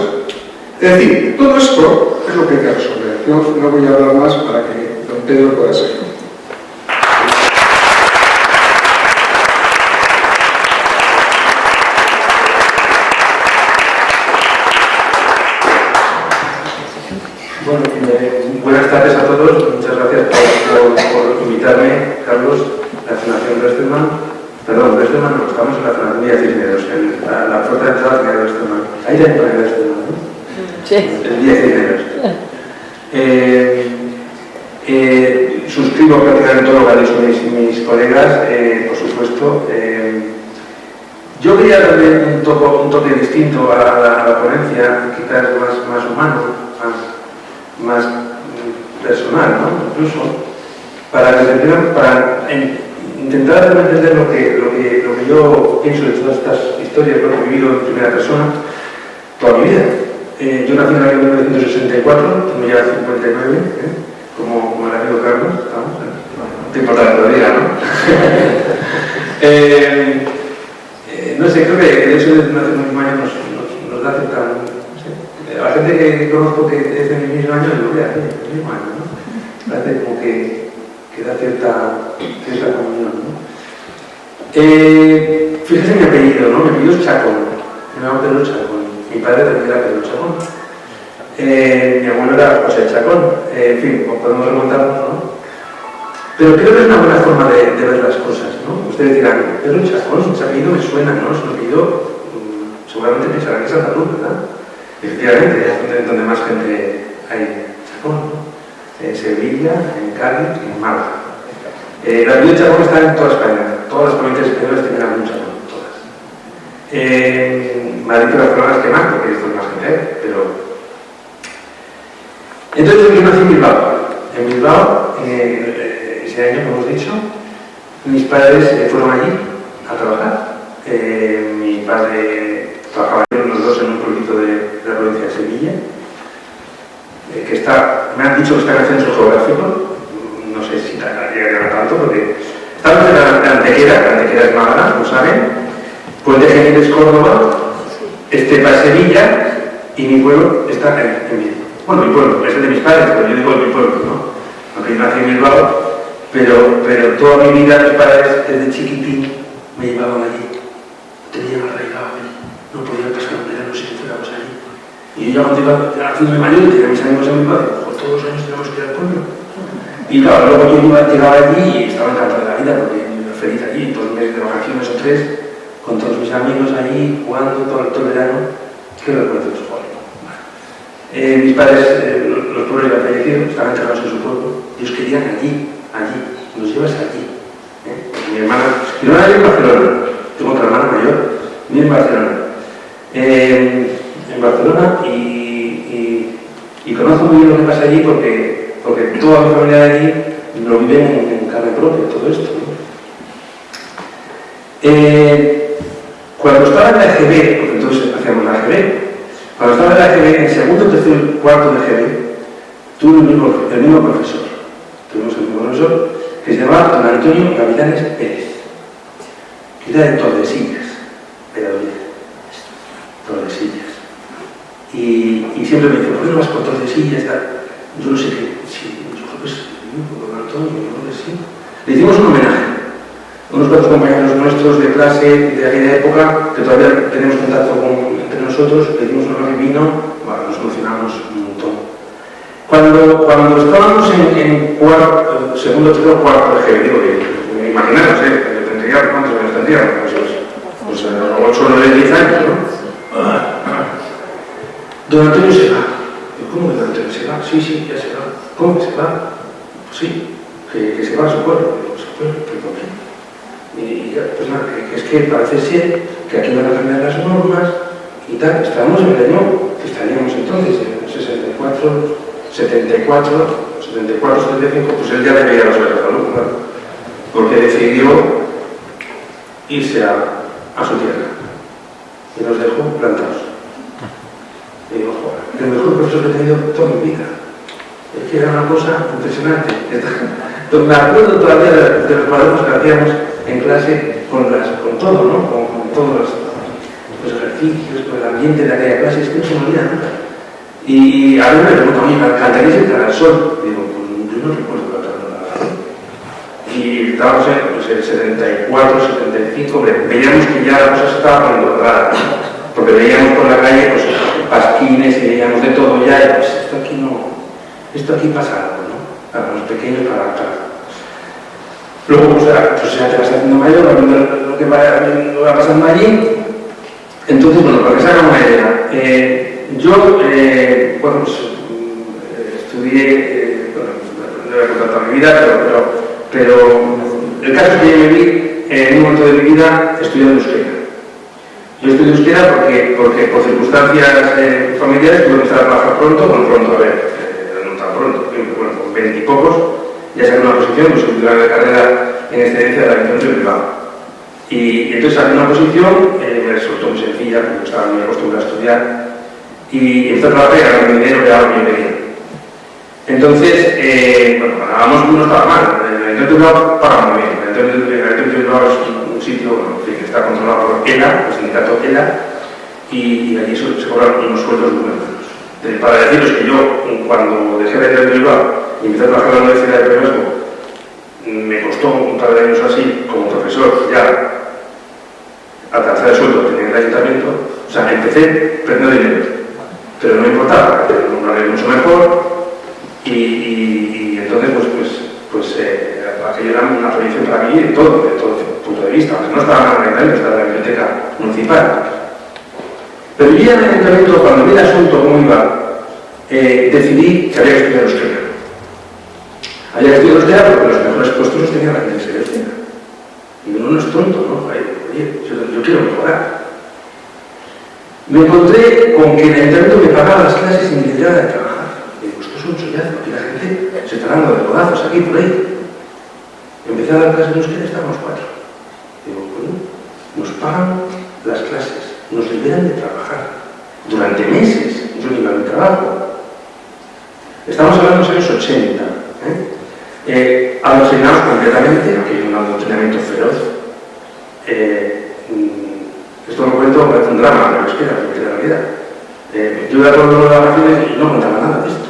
Es decir, todo esto es lo que hay que resolver. Yo no voy a hablar más para que don Pedro pueda seguir. Bueno, buenas tardes a todos. Muchas gracias por invitarme, Carlos, la Fundación Westermann. Perdón, Westermann no, estamos en la Fundación Díaz Cisneros, la puerta de entrada de Westermann. Ahí ya hay Westermann, ¿no? Sí. El Díaz Cisneros. Suscribo prácticamente todo lo que han dicho mis colegas, por supuesto. Yo quería darle un toque distinto a la ponencia, quizás más humano, más personal, ¿no? Incluso, para intentar entender lo que yo pienso de todas estas historias, lo que he vivido en primera persona toda mi vida. Yo nací en el año 1964, tengo ya 59, como el amigo Carlos, ¿estamos? No te importa que lo diga, ¿no? No sé, creo que el hecho de nacer en el mismo año nos da cierta... A la gente que conozco que es de mi mismo año, lo voy a hacer el mismo año, ¿no? Parece como que da cierta comunión, ¿no? Fíjese mi apellido, ¿no? Mi apellido es Chacón, me llamo Pedro Chacón. Mi padre también era Pedro Chacón. Mi abuelo era José Chacón. En fin, podemos remontarnos, ¿no? Pero creo que es una buena forma de ver las cosas, ¿no? Ustedes dirán, Pedro Chacón, ese apellido me suena, ¿no? Es un apellido, seguramente pensarán que es andaluz, ¿verdad? Efectivamente, es donde más gente hay Chacón, ¿no? En Sevilla, en Cádiz y en Málaga. El apellido Chacón está en toda España, todas las provincias españolas tienen algún Chacón, todas. Madrid y Barcelona es que más, porque esto es más gente, pero... Entonces yo nací en Bilbao. En Bilbao, ese año, como hemos dicho, mis padres fueron allí a trabajar. Mi padre trabajaba los dos en un pueblito de la provincia de Sevilla, que está, me han dicho que está en el centro geográfico, no sé si llegaría tanto, porque estamos en la Antequera es Málaga, como saben, Puente Genil es Córdoba, Estepa es Sevilla, y mi pueblo está en Bilbao. Bueno, mi pueblo, es el de mis padres, pero yo digo mi pueblo, ¿no? Aunque yo nací en Bilbao, pero toda mi vida mis padres desde chiquitín me llevaban allí, tenían arraigado allí, no podía pasar un verano si no fuéramos allí. Y yo ya cuando iba haciendo mayor y tenía mis amigos en mi padre, pues todos los años teníamos que ir al pueblo. Y claro, luego yo llegaba allí y estaba encantado de la vida porque yo era feliz allí, 2 meses de vacaciones o 3, con todos mis amigos allí, jugando todo el verano. ¿Qué recuerdo de los pueblos? Mis padres, los pueblos ya fallecidos, estaban enterrados en su pueblo. Ellos querían allí, nos llevas allí. Mi hermana vive en Barcelona, tengo otra hermana mayor, vive en Barcelona. En Barcelona y conozco muy bien lo que pasa allí porque toda mi familia de allí lo vive en carne propia, todo esto, ¿no? Cuando estaba en la EGB, porque entonces hacíamos la EGB, cuando estaba en la EGB, en segundo, tercero y cuarto de EGB, tuve el mismo profesor. Tuvimos el mismo profesor que se llamaba don Antonio Gavilanes Pérez, que era de Tordesillas, Tordesillas. Y siempre me dice, ¿por qué no vas por Tordesillas? Yo no sé qué, sí, yo creo que es don Antonio, yo creo que sí. Le hicimos un homenaje. Unos cuantos compañeros nuestros de clase de aquella época, que todavía tenemos contacto entre nosotros, le dimos un homenaje y vino, bueno, nos emocionamos un montón. Cuando estábamos en segundo, tercero, cuarto de GB, digo, imaginaros, tendría, ¿cuántos años tendría? Pues 8 o 9, 10 años, ¿no? Don Antonio se va. ¿Cómo que don Antonio se va? Sí, ya se va. ¿Cómo que se va? Pues sí, que se va a su pueblo. ¿Su pueblo? ¿Pero por qué? Y pues nada, es que parece ser que aquí van a cambiar las normas y tal. Estábamos en el año que estaríamos entonces, en 64, 75, pues él ya debía los ver a la luz, porque decidió irse a su tierra y nos dejó plantados. Y digo, joder, el mejor profesor que he tenido toda mi vida. Es que era una cosa impresionante. Me acuerdo todavía de los cuadernos que hacíamos en clase con todo, ¿no? Con todos los ejercicios, con el ambiente de aquella clase, es que no se me olvida nunca. Y a mí me preguntan, oye, ¿cantarías el Canal Sol? Digo, pues yo no recuerdo cantar nada. Y estábamos en 74, 75, veíamos que ya la cosa se estaba poniendo rara, porque veíamos por la calle pues, pasquines y veíamos de todo ya, y pues esto aquí pasa algo, ¿no? Para los pequeños, para luego, pues ya te vas haciendo mayor, lo que va pasando allí. Entonces, bueno, para que se haga una idea, yo, estudié, no voy a contar toda mi vida, pero el caso es que yo me vi en un momento de mi vida estudiando euskera. Yo estudié euskera porque por circunstancias familiares tuve que empezar a trabajar pronto, no tan pronto, bueno, con 20 y pocos, ya saqué una posición, pues titular de carrera en excedencia de la Ayuntamiento de Bilbao. Y entonces saqué una posición, me resultó muy sencilla, porque estaba muy acostumbrado a estudiar, y empecé a trabajar y a ganar dinero que ahora me venía. Entonces, bueno, ganábamos no estaba mal, el Ayuntamiento de Bilbao paga muy bien. El Ayuntamiento de Bilbao es un sitio que está controlado por ELA, el sindicato ELA, y allí se cobran unos sueldos muy buenos. Para deciros que yo, cuando dejé de ir a Bilbao y empecé a trabajar en la Universidad de Bilbao, me costó un par de años así, como profesor, ya alcanzar el sueldo que tenía el ayuntamiento. O sea, empecé perdiendo dinero, pero no me importaba, un horario mucho mejor, y entonces, aquello era una proyección para mí de todo punto de vista. No estaba en el ayuntamiento, estaba en la biblioteca municipal. Pero yo ya en el ayuntamiento, cuando vi el asunto cómo iba, decidí que había que estudiar euskera. Había que estudiar euskera porque los mejores puestos los tenía la gente de euskera. Y uno no es tonto, ¿no? Oye, yo quiero mejorar. Me encontré con que el ayuntamiento me pagaba las clases y me libraba de trabajar. Y digo, esto es un chollazo, aquí la gente se está dando de codazos aquí por ahí. Empecé a dar clases de euskera y estábamos 4. Digo, bueno, nos pagan las clases, nos liberan de trabajar durante meses. Yo ni iba a mi trabajo. Estamos hablando de los años 80. Adoctrinados completamente, aquí hay un adoctrinamiento feroz. Esto lo cuento, parece un drama, pero es que era la realidad. Yo iba a todo de vacaciones y no contaba nada de esto.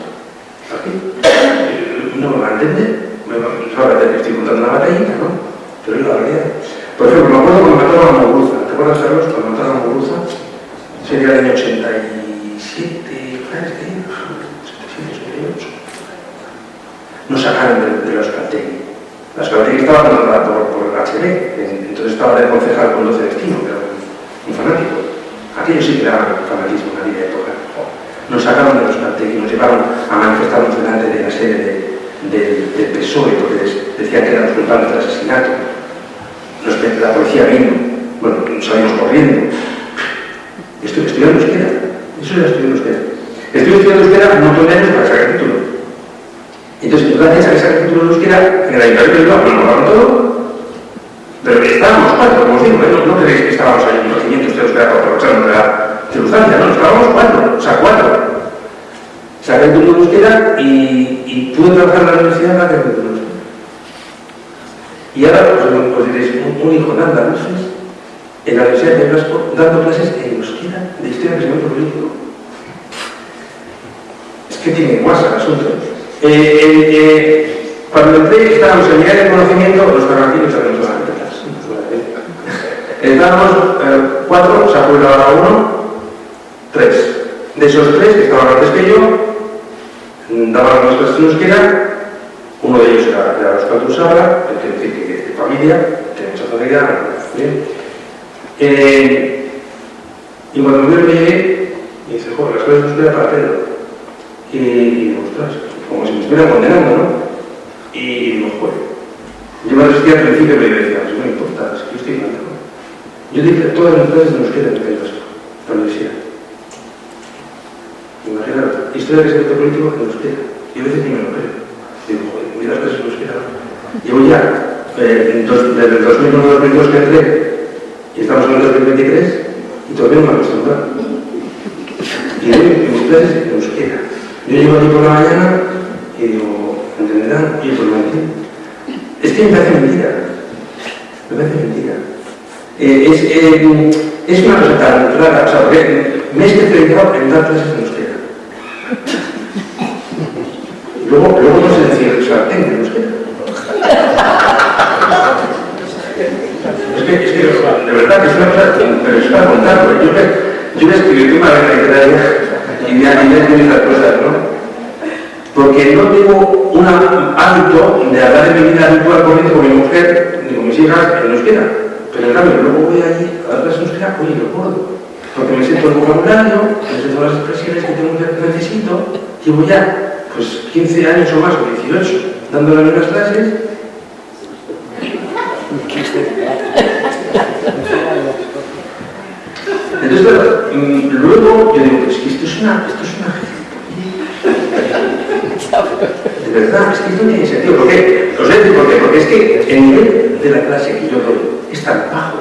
Aquí. No me va a entender. Me va a entender que estoy con Por ejemplo, me acuerdo cuando mataron a Muguruza. ¿Te acuerdas, Carlos? Cuando mataron a Muguruza, sería el año 87, ¿sabes qué? 87, 88. Nos sacaron de la Euskaltegui. La Euskaltegui estaba controlada por el HB, entonces estaba de concejal con 12 destinos, era un fanático. Aquello sí que era fanatismo en aquella época. Nos sacaron de la Euskaltegui, nos llevaron a manifestarnos delante de la sede del PSOE, porque decían que eran los culpables del asesinato. La policía vino, bueno, salimos corriendo. Estoy estudiando euskera, eso era estudiando euskera. Estoy estudiando euskera un montón de años para sacar el título. Entonces, gracias a que saqué el título de euskera, en el Ayuntamiento de Bilbao nos robaron todo, pero estábamos 4, como os digo, no creéis que estábamos ahí en conocimiento de euskera para aprovecharnos de la circunstancia, no, estábamos 4, o sea, 4. Saqué el título de euskera y pude trabajar en la universidad para que el título de euskera. Y ahora os diréis, un hijo de andaluces en la Universidad de Blasco dando clases en euskera de historia del pensamiento político. Es que tiene guasa el asunto. Cuando entré estábamos en nivel de conocimiento, los garantines sabemos las letras. Estábamos 4, se ha jubilado ahora 1, 3. De esos 3 que estaban antes que yo, daban las clases en euskera. Uno de ellos era Euskal Duzabra, es decir, de familia, de mucha familia, y cuando me llegué, me dice, joder, las clases de euskera para Pedro. Y digo, ostras, como si me estuviera condenando, ¿no? Y digo, joder, yo me resistía al principio, pero yo decía, no me importa, es que yo estoy encantado. Yo dije todas las clases de euskera en el País Vasco, la universidad. Imaginaros, historia del pensamiento político en euskera. Y a veces ni me lo creo. Digo, joder, mira las clases de euskera. Llevo ya, desde el 2001-2002 que entré, y estamos en el 2023, y todavía no me he acostumbrado. Y doy mis clases en euskera. Yo llego aquí por la mañana y digo, ¿entenderán? Y pues no entiendo. Es que me parece mentira. Me parece mentira. Es una cosa tan rara, o sea, porque me he especializado en dar clases en euskera. Luego no sé decir, o sea, tengo en euskera. Es que, de verdad que es una cosa, pero es para contarlo. Yo me escribí una vez literaria y me animé estas cosas, ¿no? Porque no tengo un hábito de hablar de mi vida habitual con mi mujer ni con mis hijas en euskera. Pero en cambio, luego voy allí a dar clases en euskera, oye, lo acuerdo. Porque me siento el vocabulario, me siento las expresiones que necesito, llevo ya pues 15 años o más, o 18, dándole unas clases. Entonces, luego yo digo, es que esto es una de verdad, es que esto no tiene sentido. ¿Por qué? Os voy a decir por qué. Porque es que el nivel de la clase que yo doy es tan bajo,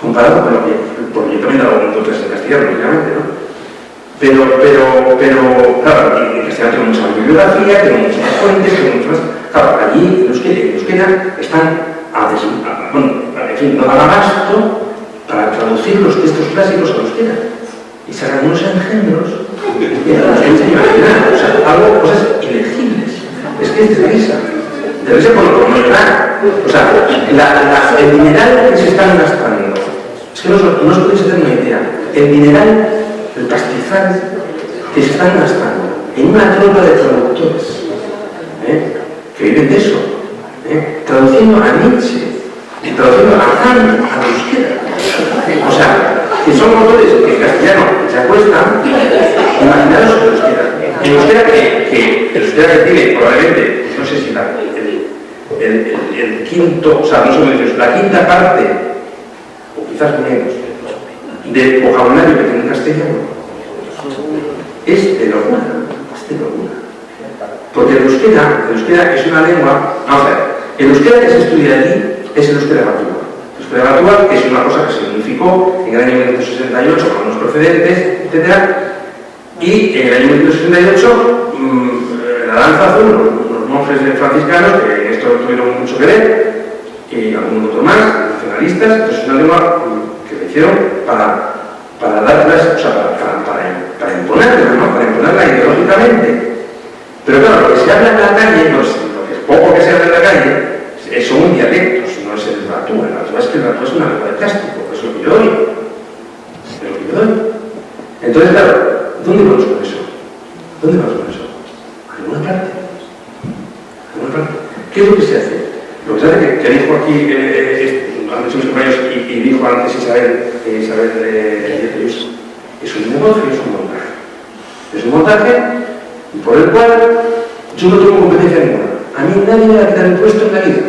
comparado con lo que... Porque yo también hago un clases en castellano, lógicamente, ¿no? Pero, claro, en castellano tengo mucha más bibliografía, tengo muchas más fuentes, tengo muchas más... Claro, allí en euskera están en fin, no dan abasto para traducir los textos clásicos a euskera. Y sacan unos engendros que no los piensan imaginar, o sea, algo, cosas ilegibles. Es que es de risa por lo que no llorar. O sea, el dineral que se están gastando, es que no os podéis hacer una idea, el dineral, el pastizal que se están gastando en una tropa de traductores, que viven de eso, traduciendo a Nietzsche, traduciendo a Kant, a euskera. O sea, que son autores que en castellano se acuestan, imaginaros en euskera. En euskera que el euskera que tiene probablemente, no sé si el quinto, o sea, no sé cómo decir, la quinta parte, o quizás menos, del vocabulario que tiene el castellano, es de locura, Porque el euskera es una lengua, vamos a ver, el euskera que se estudia allí es el euskera gatúa. El euskera gatúa, que es una cosa que se unificó en el año 1968 con unos procedentes, etc. Y en el año 1968, la danza azul, los monjes franciscanos, que en esto tuvieron mucho que ver, y algún otro más, nacionalistas, entonces es una lengua que le hicieron para dar clases, o sea, para imponerla, ¿no? Para imponerla ideológicamente. Pero claro, lo que se habla en la calle, pues, lo que es poco que se habla en la calle, son son dialectos, no es el ratúa. La verdad es que el ratúa es una lengua de plástico, es lo que yo doy. Es lo que yo doy. Entonces, claro, ¿dónde vamos con eso? ¿Dónde vamos con eso? ¿A alguna parte? ¿A alguna parte? ¿Qué es lo que se hace? Lo que se hace que dijo aquí antes mis compañeros y dijo antes Isabel es un negocio, es un montaje. Es un montaje por el cual yo no tengo competencia ninguna. A mí nadie me va a quitar el puesto en la vida.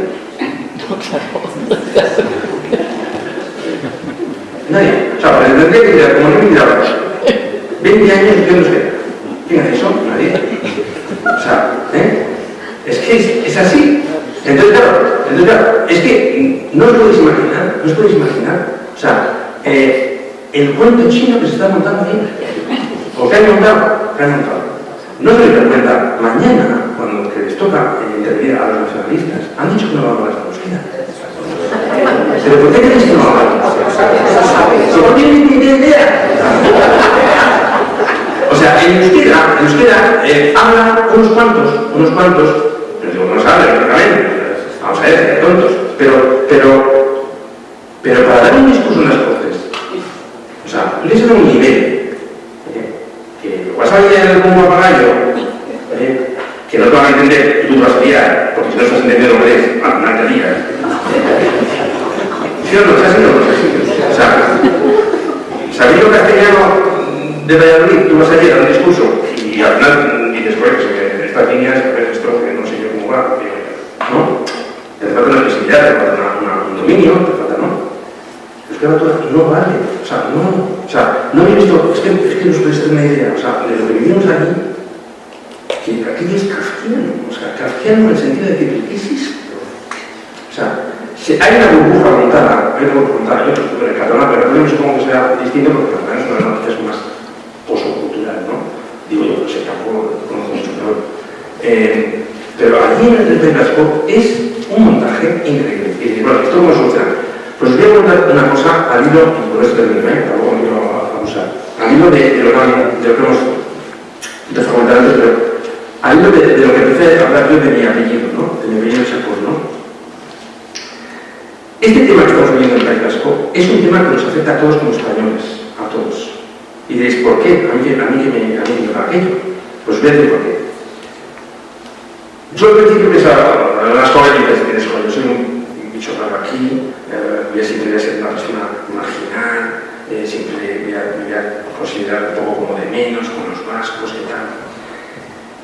Nadie. O sea, pues tendría que tirar como no me tiraba. 20 años diciéndose. ¿Quién hace eso? Nadie. O sea, es que es así. Entonces, claro, es que no os podéis imaginar, o sea, el cuento chino que se está montando ahí, o que han montado. No se les da cuenta, mañana, cuando les toca intervenir a los nacionalistas, han dicho que no van a hablar de euskera. ¿Pero por qué creéis que no van a hablar? ¿No tienen ni idea? O sea, en euskera hablan unos cuantos, pero digo, no saben, lógicamente, vamos a ver, tontos, pero para dar un discurso en las Cortes, o sea, tú tienes un nivel, que lo vas a ver como papagayo, que no te van a entender, y tú te vas a liar, porque si no estás entendiendo lo que es, no te lías. ¿Sí o no? ¿Es así o no es así? O sea, sabiendo castellano de Valladolid, tú vas a ir a un discurso y al final dices, bueno, que estas líneas, a ver, esto que no sé yo cómo va, ¿no? Te falta una flexibilidad, te falta un dominio, te falta, ¿no? Es que no vale, o sea, no he visto, es que no os podéis hacer una idea, o sea, de lo que vivimos aquí, que aquello es kafkiano, o sea, kafkiano en el sentido de decir, ¿qué es esto? O sea, hay una burbuja montada, yo en el catalán, pero yo supongo que sea distinto porque el catalán es una de las noticias más posocultural, ¿no? Digo yo, no sé, tampoco conozco mucho, pero allí en el País Vasco es un montaje increíble. Y bueno, ¿esto cómo soluciona? Pues os voy a contar una cosa al hilo, y por eso termino, tampoco me quiero abusar, al hilo de lo que hemos empezado a comentar antes, pero al hilo de lo que empecé a hablar yo de mi apellido, ¿no? De mi apellido Chacón, ¿no? Este tema que estamos viviendo en el País Vasco es un tema que nos afecta a todos como españoles, a todos. Y diréis, ¿por qué? A mí que me va aquello. Pues voy a decir por qué. Yo al principio pensaba, las jóvenes que yo soy un bicho raro aquí, siempre voy a ser una persona marginal, siempre me voy a considerar un poco como de menos, con los vascos y tal.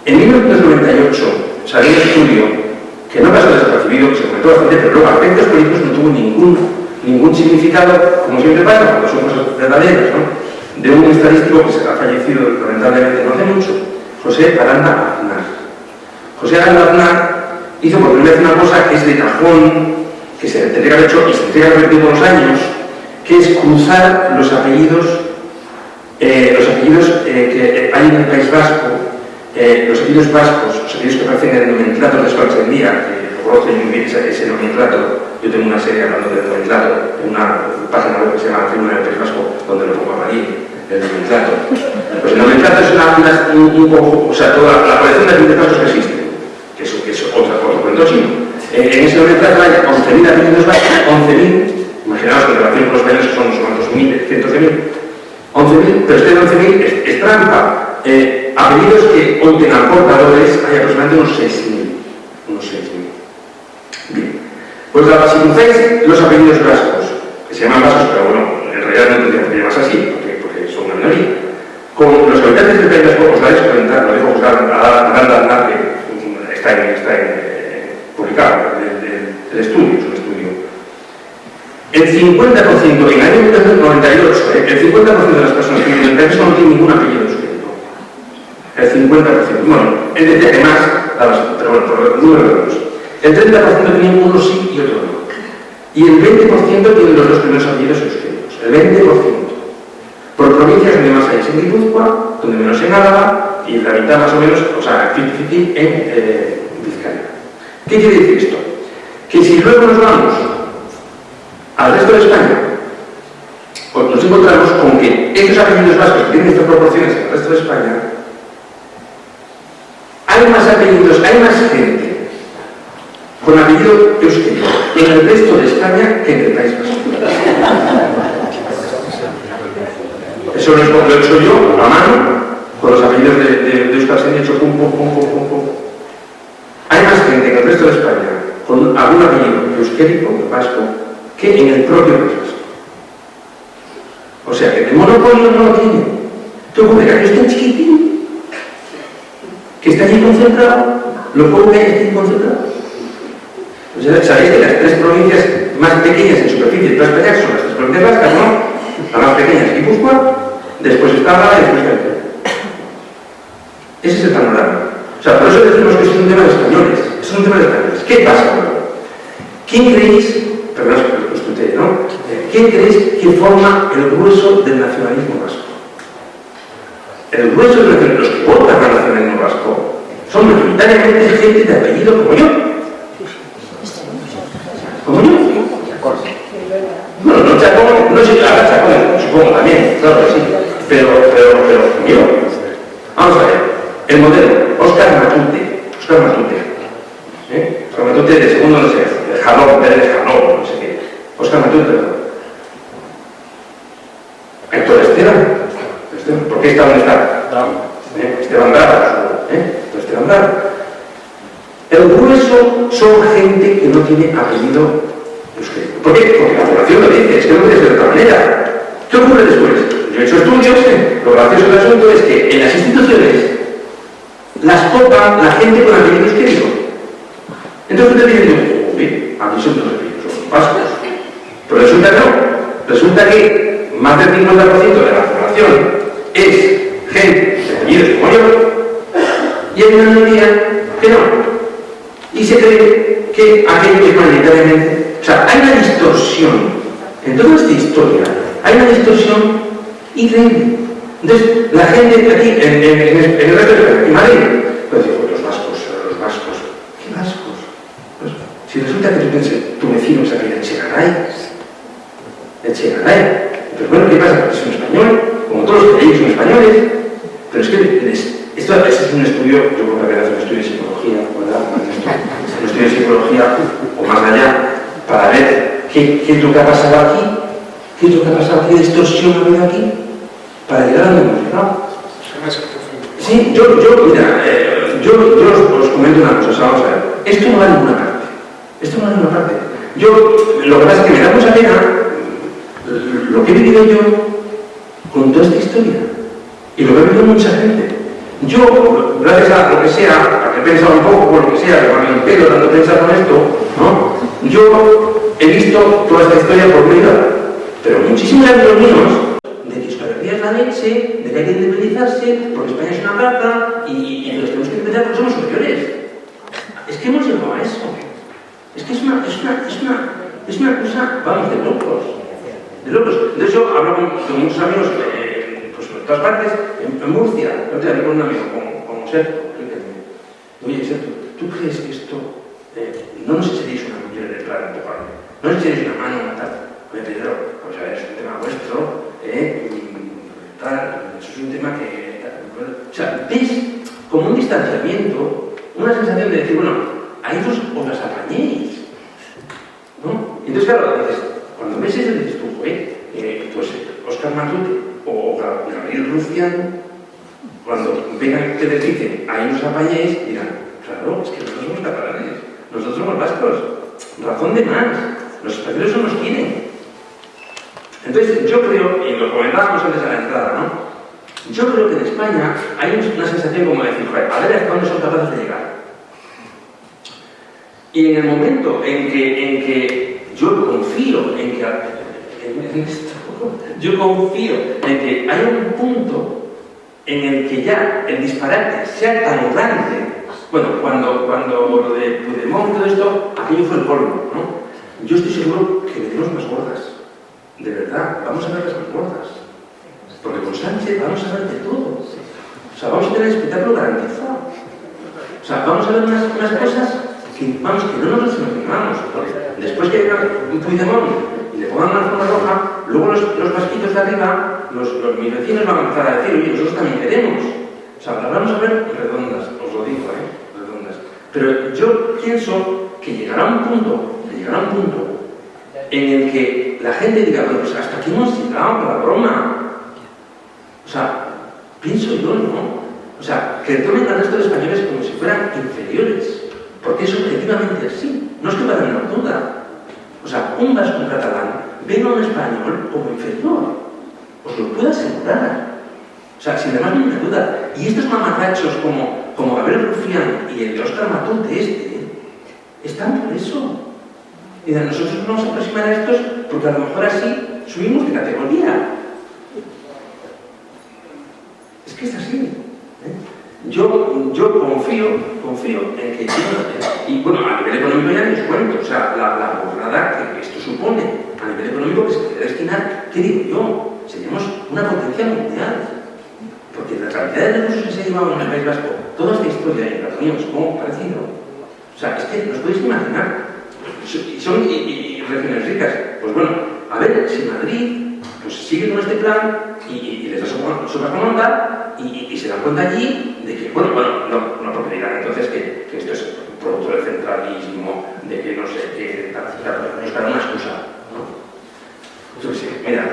En 1998 salió un estudio que no pasó desapercibido, que se comentó bastante, pero luego a efectos políticos no tuvo ningún significado, como siempre pasa cuando son cosas verdaderas, ¿no? De un estadístico que se ha fallecido lamentablemente no hace mucho, José Aranda Aznar. José Aranda Aznar hizo por primera vez una cosa que es de cajón, que se tendría que haber hecho y se tendría que haber repetido con los años, que es cruzar los apellidos que hay en el País Vasco, los apellidos vascos, los apellidos que aparecen en el nomenclator de Escolas del Día, que conocen muy bien ese nomenclator. Yo tengo una serie hablando del nomenclator, en una página web que se llama Tribuna del País Vasco, donde lo pongo a María, el nomenclator. Pues el nomenclator es o sea, toda la colección de apellidos vascos que existen, que es otro cuento chino. En ese nomenclator hay 11.000 apellidos vascos, 11.000, imaginaos que en relación con los españoles son unos 2.000, cientos de mil, 11.000, pero este 11.000 es trampa. Apellidos que hoy tengan portadores hay aproximadamente unos 6.000. Bien, pues si cruzáis los apellidos vascos, que se llaman vascos, pero bueno, en realidad no tendríamos que llamarse así, porque son una minoría, con los habitantes del País Vasco, os daréis cuenta, lo dijo José Aranda, que está publicado, el estudio, es un estudio. El 50%, en el año 1998, el 50% de las personas que viven en el País Vasco no tienen ningún apellido escrito. El 50%. Bueno, él decía que más, pero bueno, por el número de dos. El 30% tenían uno sí y otro no. Y el 20% tienen los dos primeros apellidos escritos. El 20%. Por provincias donde más hay es en Guipúzcoa, donde menos en Álava, y la mitad más o menos, o sea, 50-50 en Vizcaya. ¿Qué quiere decir esto? Que si luego nos vamos al resto de España, pues nos encontramos con que estos apellidos vascos que tienen estas proporciones en el resto de España, hay más apellidos, hay más gente con apellido euskera en el resto de España que en el País Vasco. Eso lo he hecho yo a mano, con los apellidos de Euskal, he hecho pum. Hay más gente en el resto de España con algún apellido euskérico, vasco, que en el propio País Vasco. O sea, que el monopolio no lo tiene. ¿Qué ocurre? Que aquí está en chiquitín, que está allí concentrado, lo poco que hay está concentrado. O sea, sabéis que las tres provincias más pequeñas en superficie de toda España son las tres provincias vascas, ¿no? La más pequeña es Guipúzcoa, después está Álava y después Galicia. Ese es el panorama. O sea, por eso decimos que es un tema de españoles. Es un tema de españoles. ¿Qué pasa luego? ¿Quién creéis, perdón, os tuteé, ¿no? ¿Quién creéis que forma el grueso del nacionalismo vasco? El grueso del nacionalismo, los que votan al nacionalismo vasco, son mayoritariamente gente de apellido como yo. Como yo. Bueno, no Chacón, no sé, ahora Chacón, supongo también, claro que sí. Pero como yo. Vamos a ver, el modelo, Óscar Matute. Óscar Matute de segundo, no sé, Jalón, Pérez Jalón, no sé qué. Óscar Matute, Héctor Esteban. ¿Por qué está donde está? Esteban Dara. Esteban Dara. El grueso son gente que no tiene apellido euskera. ¿Por qué? Porque la población lo dice, es que no puede ser de otra manera. ¿Qué ocurre después? Yo he hecho estudios, lo gracioso del asunto es que en las instituciones las copa la gente con apellido euskérico. Entonces usted dice, uy, aquí son los apellidos, son vascos. Pero resulta que no. Resulta que más del 50% de la población es gente de apellidos como yo, y hay una minoría que no. Y se cree que aquello es mayoritariamente. O sea, hay una distorsión. En toda esta historia hay una distorsión increíble. Entonces, la gente aquí, en el resto de Madrid, pues digo, los vascos. ¿Qué vascos? Pues, si resulta que tu vecino es aquel Echegaray. Pero bueno, ¿qué pasa? Es un español, como todos los que ellos son españoles, pero es que esto es un estudio, yo creo que hacer un estudio de psicología, ¿verdad? Un estudio de psicología, o más allá, para ver qué es lo que ha pasado aquí, qué distorsión ha habido aquí, para llegar a donde hemos llegado. Sí, mira, yo os comento una cosa, vamos a ver, esto no va a ninguna parte. Lo que pasa es que me da mucha pena lo que he vivido yo con toda esta historia, y lo que ha vivido mucha gente. Yo, gracias a lo que sea, a que he pensado un poco por lo que sea, que me ha venido un pelo tanto pensar con esto, ¿no? Yo he visto toda esta historia por medio, pero muchísimos amigos míos de que Euskal Herria es la leche, de que hay que independizarse, porque España es una carta y nos tenemos que independizar porque somos superiores. Es que hemos llegado a eso. Es que es una cosa, vamos, de locos. Entonces yo hablo con muchos amigos, pues en todas partes, en Murcia, yo te hablé con un amigo, con Sergio, oye, Sergio, ¿tú crees que esto no nos echaréis una mujer de plan empujarme? ¿No nos echaréis una mano a tal? Oye, Pedro, pues a ver, es un tema vuestro, eso es un tema que... O sea, ves como un distanciamiento, una sensación de decir, bueno, ahí os las apañéis, ¿no? Entonces, claro, cuando ves eso, dices tú, pues Óscar Matute o Gabriel Rufián, cuando vengan que les dicen, ahí nos apañéis, dirán, claro, es que nosotros somos catalanes, nosotros somos vascos, razón de más, los españoles no nos quieren. Entonces, yo creo, y lo comentábamos antes a la entrada, ¿no? Yo creo que en España hay una sensación como de decir, joder, a ver hasta dónde son capaces de llegar. Y en el momento en que yo confío en que hay un punto en el que ya el disparate sea tan grande, bueno, cuando lo de Puigdemont y todo esto, aquello fue el colmo, ¿no? Yo estoy seguro que veremos más gordas, de verdad, vamos a verlas más gordas, porque con Sánchez vamos a ver de todo, o sea, vamos a tener el espectáculo garantizado, o sea, vamos a ver unas cosas que no nos imaginamos, porque después que venga un Puigdemont y le pongan una zona roja, luego los vasquitos de arriba, mis vecinos van a empezar a decir, oye, nosotros también queremos. O sea, las vamos a ver redondas, os lo digo, redondas. Pero yo pienso que llegará un punto en el que la gente diga, bueno, pues hasta aquí hemos llegado con la broma. O sea, pienso yo, ¿no? O sea, que tomen al resto de españoles como si fueran inferiores, porque es objetivamente así, no es que para una duda. O sea, un vasco, un catalán, ven a un español como inferior, os lo puedo asegurar. O sea, sin además ninguna duda. Y estos mamarrachos como Gabriel Rufián y el de Óscar Matute están por eso. Y nosotros nos vamos a aproximar a estos porque a lo mejor así subimos de categoría. Es que es así. Yo confío en que y bueno, a nivel económico ya les cuento, o sea, la borrada que esto supone a nivel económico que se puede destinar, ¿qué digo yo? Seríamos una potencia mundial. Porque la cantidad de recursos que se ha llevado en el País Vasco, toda esta historia en Cataluña es como parecido. O sea, es que nos podéis imaginar. Son regiones ricas. Pues bueno, a ver, si Madrid pues sigue con este plan y les da sopa con onda y se dan cuenta allí de que, bueno, no porque digan entonces que esto es producto del centralismo, de que no sé, que nos dará una excusa, ¿no? Yo sí, mira,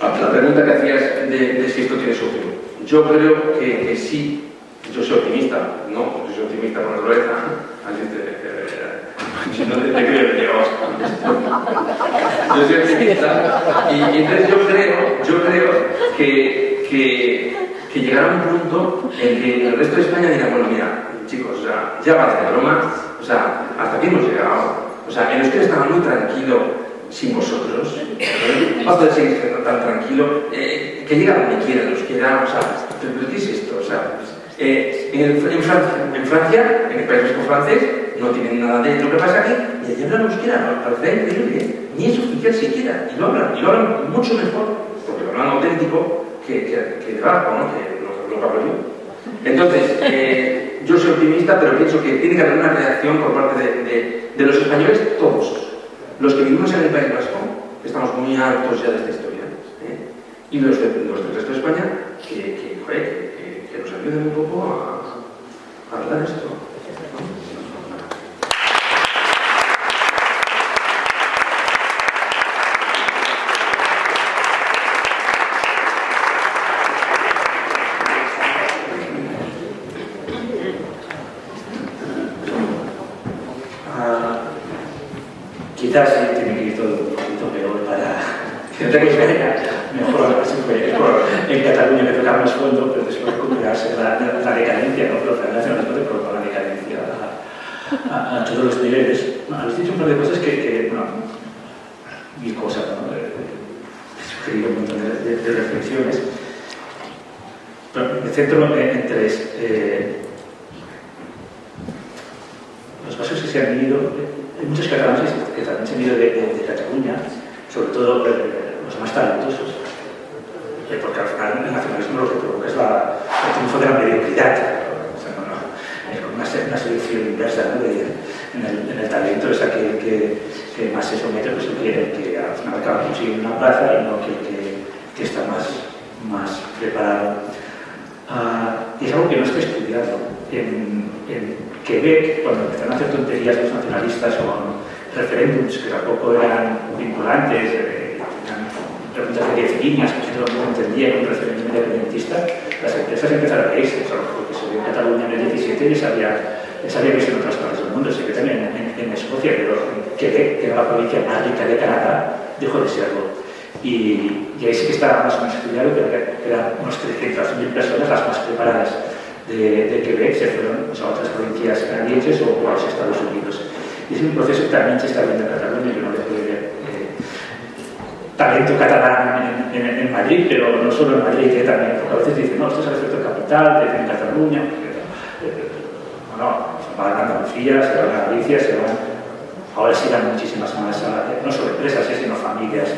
la pregunta que hacías de si esto tiene solución. Yo creo que sí. Yo soy optimista, ¿no? Yo soy optimista con naturaleza. No te creo que llegamos. Yo soy optimista. Y entonces yo creo que llegará un punto en que el resto de España dirá, bueno, mira, chicos, o sea, ya basta de broma, o sea, hasta aquí hemos llegado. O sea, el usted estaba muy tranquilo sin vosotros, va a poder seguir siendo tan tranquilo, que llega donde quiera, los quiera, o sea, ¿pero qué es esto? O sea, en Francia, en el País Vasco francés, no tienen nada de lo que pasa aquí, y allí hablan euskera, parece increíble, ni es oficial siquiera, y lo hablan mucho mejor, porque lo hablan auténtico que de vasco, ¿no? Que lo que hablo yo. Entonces, yo soy optimista, pero pienso que tiene que haber una reacción por parte de los españoles, todos. Los que vivimos en el País Vasco, estamos muy hartos ya de esta historia, y los del resto de España, que nos ayuden un poco a arreglar esto. Quizás sí tiene que ir todo un poquito peor para que mejor en Cataluña que tocar más fondo, pero después recuperarse la decadencia, ¿no? Pero la nacionalismo de provocar la decadencia a todos los niveles. Habéis dicho un par de cosas bueno, mil cosas, ¿no? He sugerido un montón de reflexiones. Pero me centro en tres. Los pasos que se han ido, hay muchos catalanes que también se han ido de Cataluña, sobre todo los más talentosos, porque al final el nacionalismo lo que provoca es el triunfo de la mediocridad. O sea, es como una selección inversa, ¿no? En el talento es aquel que más se somete, pues el que al final acaba consiguiendo una plaza y no aquel que está más preparado. Y es algo que no está estudiado. En Quebec, cuando empezaron a hacer tonterías los nacionalistas con referéndums que tampoco eran vinculantes, eran preguntas de 10 líneas, que todo el mundo entendía un referéndum independentista, las empresas empezaron a reírse, porque se vio en Cataluña en el 17 y les había visto en otras partes del mundo. Se ve también en Escocia, pero Quebec, que era la provincia más rica de Canadá, dejó de serlo. Y ahí sí que estaba más o menos estudiado, pero eran unos 300.000 personas las más preparadas de Quebec, se fueron a otras provincias canadienses o a los Estados Unidos. Y es un proceso que también se está viendo en Cataluña. Yo no le puedo ver talento catalán en Madrid, pero no solo en Madrid, también, porque a veces dicen, no, esto es el efecto capital, en Cataluña, se van a Andalucía, se van a Galicia, ahora sí van muchísimas más, no solo empresas, sino familias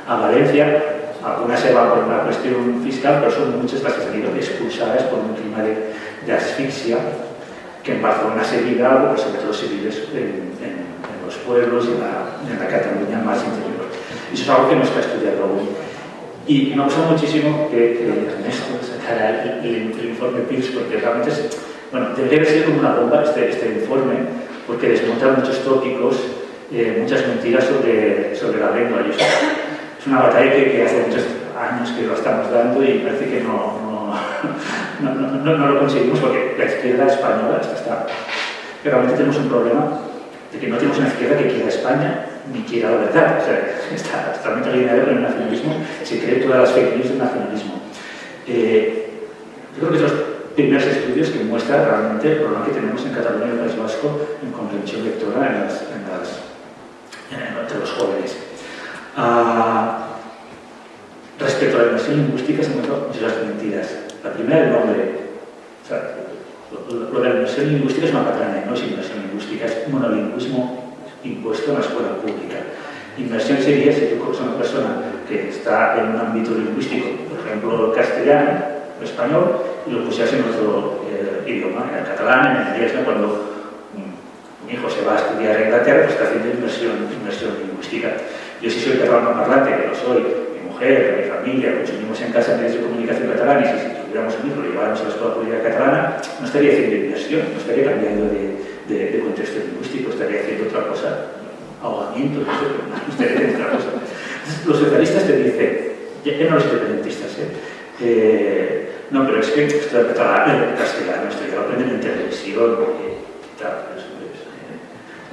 a Valencia. Algunas se van por una cuestión fiscal, pero son muchas las que han sido expulsadas por un clima de asfixia que en Barcelona se vive algo, pero sobre todo se vive en los pueblos y en la Cataluña más interior. Y eso es algo que no está estudiado aún. Y me gusta muchísimo que Ernesto sacara el informe PIRS, porque realmente Bueno, debería ser como una bomba este informe, porque desmonta muchos tópicos, muchas mentiras sobre la lengua. Y es una batalla que hace muchos años que lo estamos dando y parece que no lo conseguimos, porque la izquierda española está. Realmente tenemos un problema de que no tenemos una izquierda que quiera España ni quiera la verdad. O sea, está totalmente alineado con el nacionalismo, se cree todas las fake news del nacionalismo. Yo creo que son los primeros estudios que muestran realmente el problema que tenemos en Cataluña y el País Vasco en comprensión lectora entre los jóvenes. Respecto a la inmersión lingüística se encuentran muchas mentiras. La primera, el nombre. O sea, lo de la inmersión lingüística es una patraña, no es inmersión lingüística, es monolingüismo impuesto en la escuela pública. Inmersión sería si tú coges a una persona que está en un ámbito lingüístico, por ejemplo, castellano o español, y lo pusieras en otro idioma, en el catalán, en el inglés, ¿no? Cuando un hijo se va a estudiar a Inglaterra, pues está haciendo inmersión lingüística. Yo sí soy catalano parlante, que lo soy, mi mujer, mi familia, consumimos en casa medios de comunicación catalanes, y si tuviéramos un hijo, lo lleváramos a la escuela pública catalana, no estaría haciendo inmersión, no estaría cambiando de contexto lingüístico, estaría haciendo otra cosa, ahogamiento, no estaría haciendo otra cosa. Los socialistas te dicen, ya no los independentistas, no, pero es que esto de catalán, castellano, esto ya lo aprenden en televisión, tal,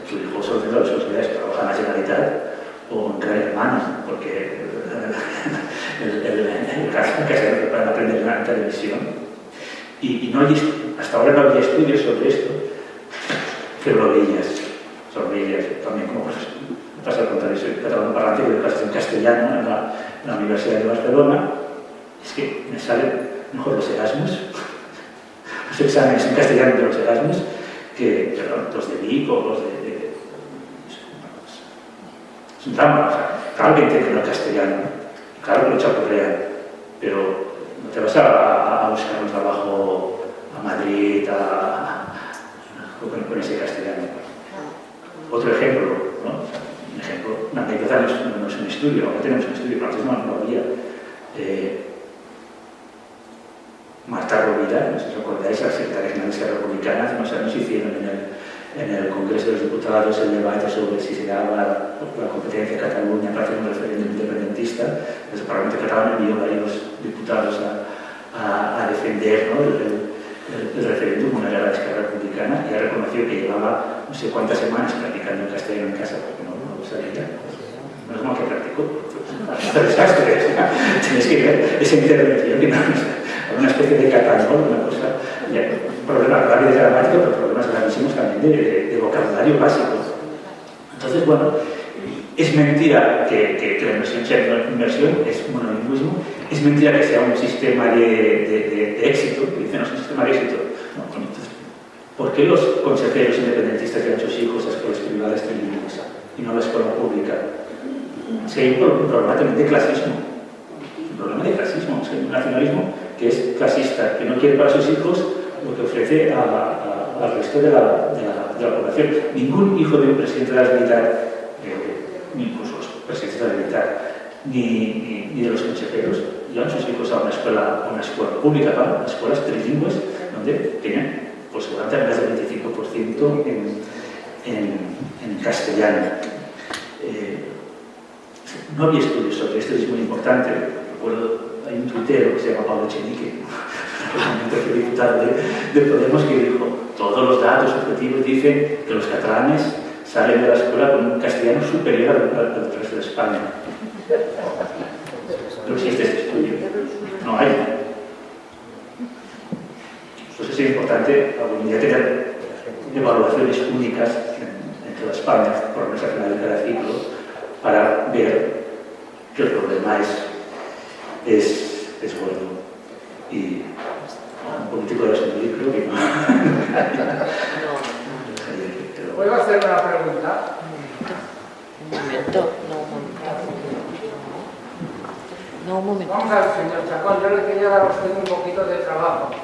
tu hijo sobre todo los días trabaja en la Generalitat o en Gran Hermano, porque el castellano que pueden aprender en la televisión. Y no hay, hasta ahora no había estudios sobre esto, pero lo veías, también como pasa al contrario, soy catalán parlante, que clases en castellano en la Universidad de Barcelona, es que me salen mejor los Erasmus, los exámenes en castellano de los Erasmus, que los de Vic o los de es un drama, o sea, claro que entienden el castellano, claro que lo chapurrean, pero no te vas a buscar un trabajo a Madrid con ese castellano. Otro ejemplo, ¿no? Una anécdota no es un estudio, ahora tenemos un estudio, pero antes no lo había. Marta Rovira, no sé si os acordáis, la secretaria general de Esquerra Republicana, hace unos años hicieron en el Congreso de los Diputados el debate sobre si se daba la competencia de Cataluña para hacer un referéndum independentista. Desde el Parlamento catalán envió varios diputados a defender, ¿no? el referéndum, una era la Esquerra Republicana, y ha reconocido que llevaba no sé cuántas semanas practicando el castellano en casa porque no lo sabía. No es como que practicó. Es un desastre. Tienes que ver esa intervención que no una especie de catalán, una cosa, problemas graves de gramática, pero problemas gravísimos también de vocabulario básico. Entonces, bueno, es mentira que la inmersión sea inmersión, es monolingüismo, es mentira que sea un sistema de éxito, que dicen, no es un sistema de éxito. No, entonces, ¿por qué los consejeros independentistas llevan sus hijos a escuelas privadas trilingües y no a la escuela pública? Si hay un problema también de clasismo, un problema de clasismo, es un nacionalismo que es clasista, que no quiere para sus hijos lo que ofrece al resto de la población. Ningún hijo de un presidente de la Generalitat, ni incluso los presidentes de la Generalitat, ni de los consejeros, llevan sus hijos a una escuela pública, a escuelas trilingües, donde tienen, pues seguramente más del 25% en castellano. No había estudios sobre esto, es muy importante. Recuerdo, hay un tuitero que se llama Pablo Echenique, el diputado de Podemos, que dijo: todos los datos objetivos dicen que los catalanes salen de la escuela con un castellano superior al resto de España. No existe este estudio, no hay. Entonces es importante algún día tener evaluaciones únicas en toda España, por lo menos al final de cada ciclo, para ver que el problema es gordo. Y un político de asumir, creo que no. ¿Puedo hacer una pregunta? Un momento. Vamos a ver, señor Chacón, yo le quería dar a usted un poquito de trabajo.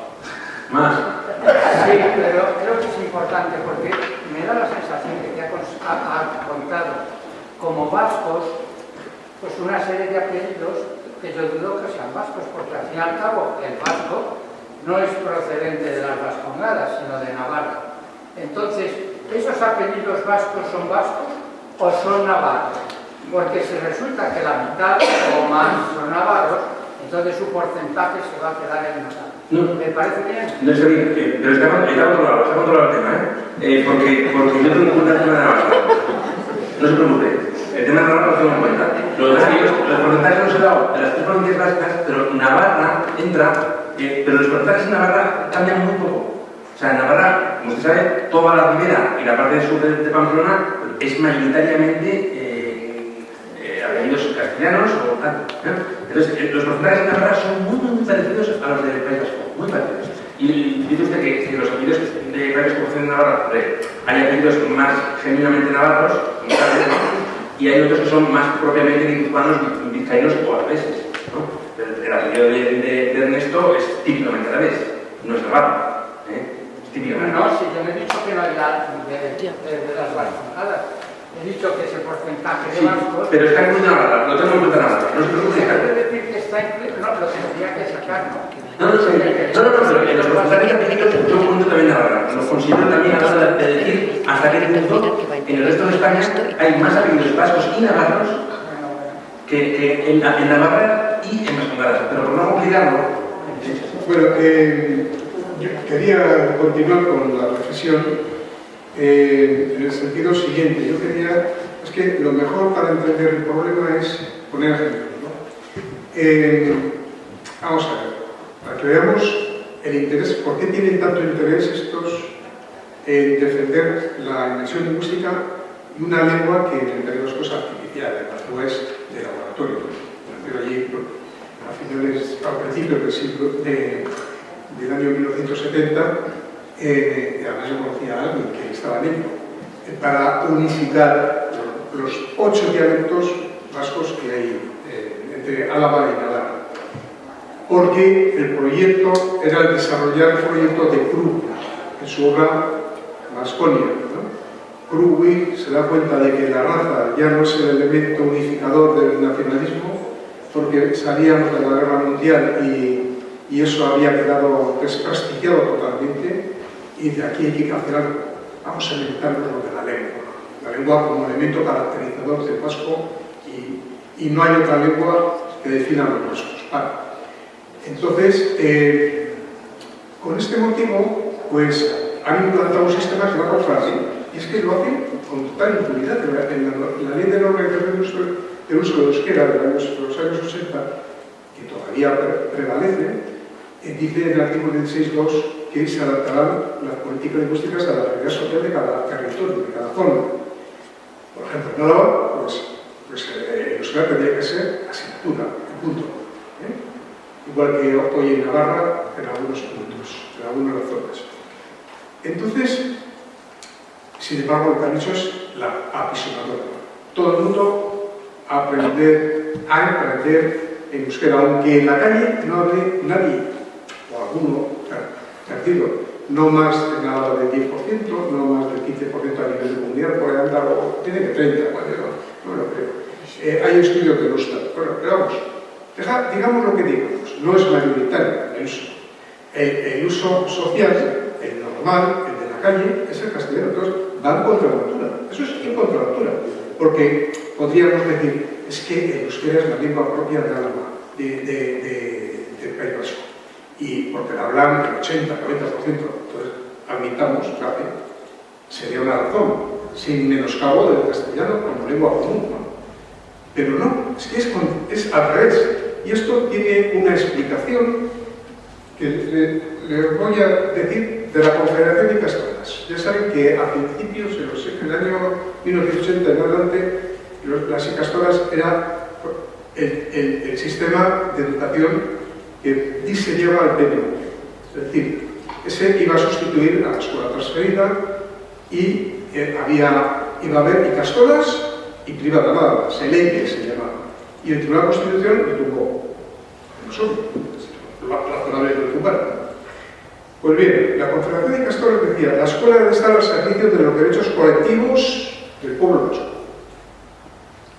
¿Más? Sí, pero creo que es importante porque me da la sensación de que ha contado como vascos pues una serie de apellidos que yo dudo que sean vascos, porque al fin y al cabo el vasco no es procedente de las Vascongadas, sino de Navarra. Entonces, ¿esos apellidos vascos son vascos o son navarros? Porque si resulta que la mitad o más son navarros, entonces su porcentaje se va a quedar en navarro. No. ¿Me parece bien? No está bien, pero está controlado el tema, porque yo tengo en cuenta el tema de Navarra. No se preocupe, el tema de Navarra lo tengo en cuenta. Lo que pasa es que los porcentajes no se han dado de las tres provincias vascas, pero Navarra entra, pero los porcentajes en Navarra cambian muy poco. O sea, en Navarra, como usted sabe, toda la ribera y la parte sur de Pamplona es mayoritariamente apellidos castellanos o tal. Entonces, los porcentajes en Navarra son muy parecidos a los del País Vasco, muy parecidos. Y dice usted que los apellidos de País Vasco en Navarra, hay apellidos más genuinamente navarros, y hay otros que son más propiamente guipuzcoanos, vizcaínos o alaveses, ¿no? El apellido de Ernesto es típicamente alavés, no es navarro. Típicamente. No, si yo no he dicho que no haya de las vascongadas. He dicho que ese porcentaje de vascos... Pero está incluido Navarra, lo tengo en cuenta Navarra. No se preocupe. ¿Puede decir que está incluido? No, lo tendría que sacar, ¿no? No, pero en los porcentajes de apellidos yo cuento también Navarra. Lo considero también a la hora de decir hasta qué punto en el resto de España hay más apellidos vascos y navarros que en Navarra y en Vascongadas. Pero por no complicarlo... Bueno, yo quería continuar con la reflexión en el sentido siguiente. Yo quería, es que lo mejor para entender el problema es poner ejemplos, ¿no? Vamos a ver, para que veamos el interés, por qué tienen tanto interés estos en defender la inmersión lingüística y una lengua que en el es cosa artificial, no es de laboratorio. Nació allí a principios del siglo del año 1970, además yo conocía a alguien que estaba en ello, para unificar los 8 dialectos vascos que hay entre Álava y Navarra. Porque el proyecto era el desarrollar el proyecto de Krug en su obra Vasconia, ¿no? Krug se da cuenta de que la raza ya no es el elemento unificador del nacionalismo, porque salíamos de la guerra mundial y eso había quedado desprestigiado totalmente, y de aquí hay que hacer algo. Vamos a inventarnos lo de la lengua como elemento caracterizador del vasco, y no hay otra lengua que defina a los vascos. Vale. Entonces, con este motivo, pues han implantado un sistema que va por frase, y es que lo hacen con total impunidad. En la ley de norma del uso del euskera de los años 80, que todavía prevalece, dice en el artículo 16.2 que se adaptarán las políticas lingüísticas a la realidad social de cada territorio, de cada zona. Por ejemplo, en Álava, pues el euskera tendría que ser asignatura, en punto. Igual que hoy en Navarra, en algunos puntos, en algunas zonas. Entonces, sin embargo, lo que han hecho es la apisonadora. Todo el mundo a aprender en euskera, aunque en la calle no hable nadie, o alguno perdido, no más de nada del 10%, no más del 15% a nivel de comunidad, por ahí anda, tiene que 30, no lo creo. Hay estudios que no están, pero vamos, digamos lo que digamos, no es mayoritario el uso. El uso social, el normal, el de la calle, es el castellano. Entonces, van contra la natura. Eso es ir contra la natura. Porque podríamos decir, es que el euskera es la lengua propia de Álava, del País Vasco. Y porque la hablan el 80, 90%. Entonces, admitamos, claro, sería una razón, sin menoscabo del castellano como lengua común, ¿no? Pero no, es que es al revés. Y esto tiene una explicación que les voy a decir de la Confederación de Castellanas. Ya saben que a principios, en el año 1980 en adelante, las icastolas era el sistema de educación que diseñaba el PNV. Es decir, ese iba a sustituir a la escuela transferida y iba a haber icastolas y privada nada más, el EITE se llamaba. Y el Tribunal de Constitución le tumbó. Nosotros, razonable que lo tumbaron. Pues bien, la Confederación de Icastolas decía: la escuela debe estar al servicio de los derechos colectivos del pueblo vasco.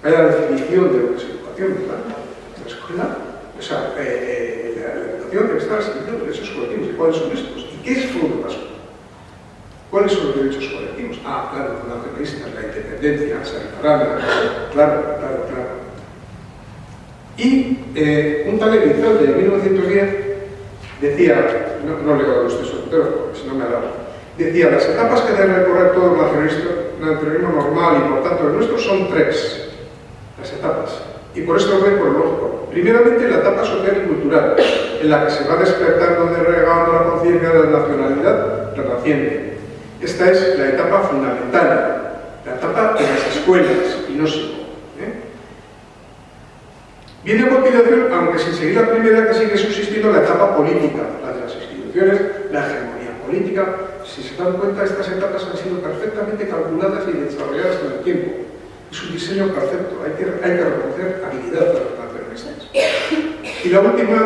Hay la definición de lo que es educación, ¿verdad? La escuela O sea, la educación debe estar siguiendo los derechos colectivos. ¿Y cuáles son estos? ¿Y qué es fondo vasco? ¿Cuáles son los derechos colectivos? Ah, claro, los nacionalistas, la independencia, Santa claro. Y un tal Elizalde de 1910 decía, no leo a los textos, porque si no me alargo, decía, las etapas que deben recorrer todo el nacionalismo normal y por tanto el nuestro son 3, las etapas. Y por este orden cronológico. Primeramente, la etapa social y cultural, en la que se va despertando y regando la conciencia de la nacionalidad renaciente. Esta es la etapa fundamental, la etapa de las escuelas, y no sigo. Viene a continuación, aunque sin seguir la primera, que sigue subsistiendo la etapa política, la de las instituciones, la hegemonía política. Si se dan cuenta, estas etapas han sido perfectamente calculadas y desarrolladas en el tiempo. Es un diseño perfecto, hay que reconocer habilidad de los nacionalistas. Y la última,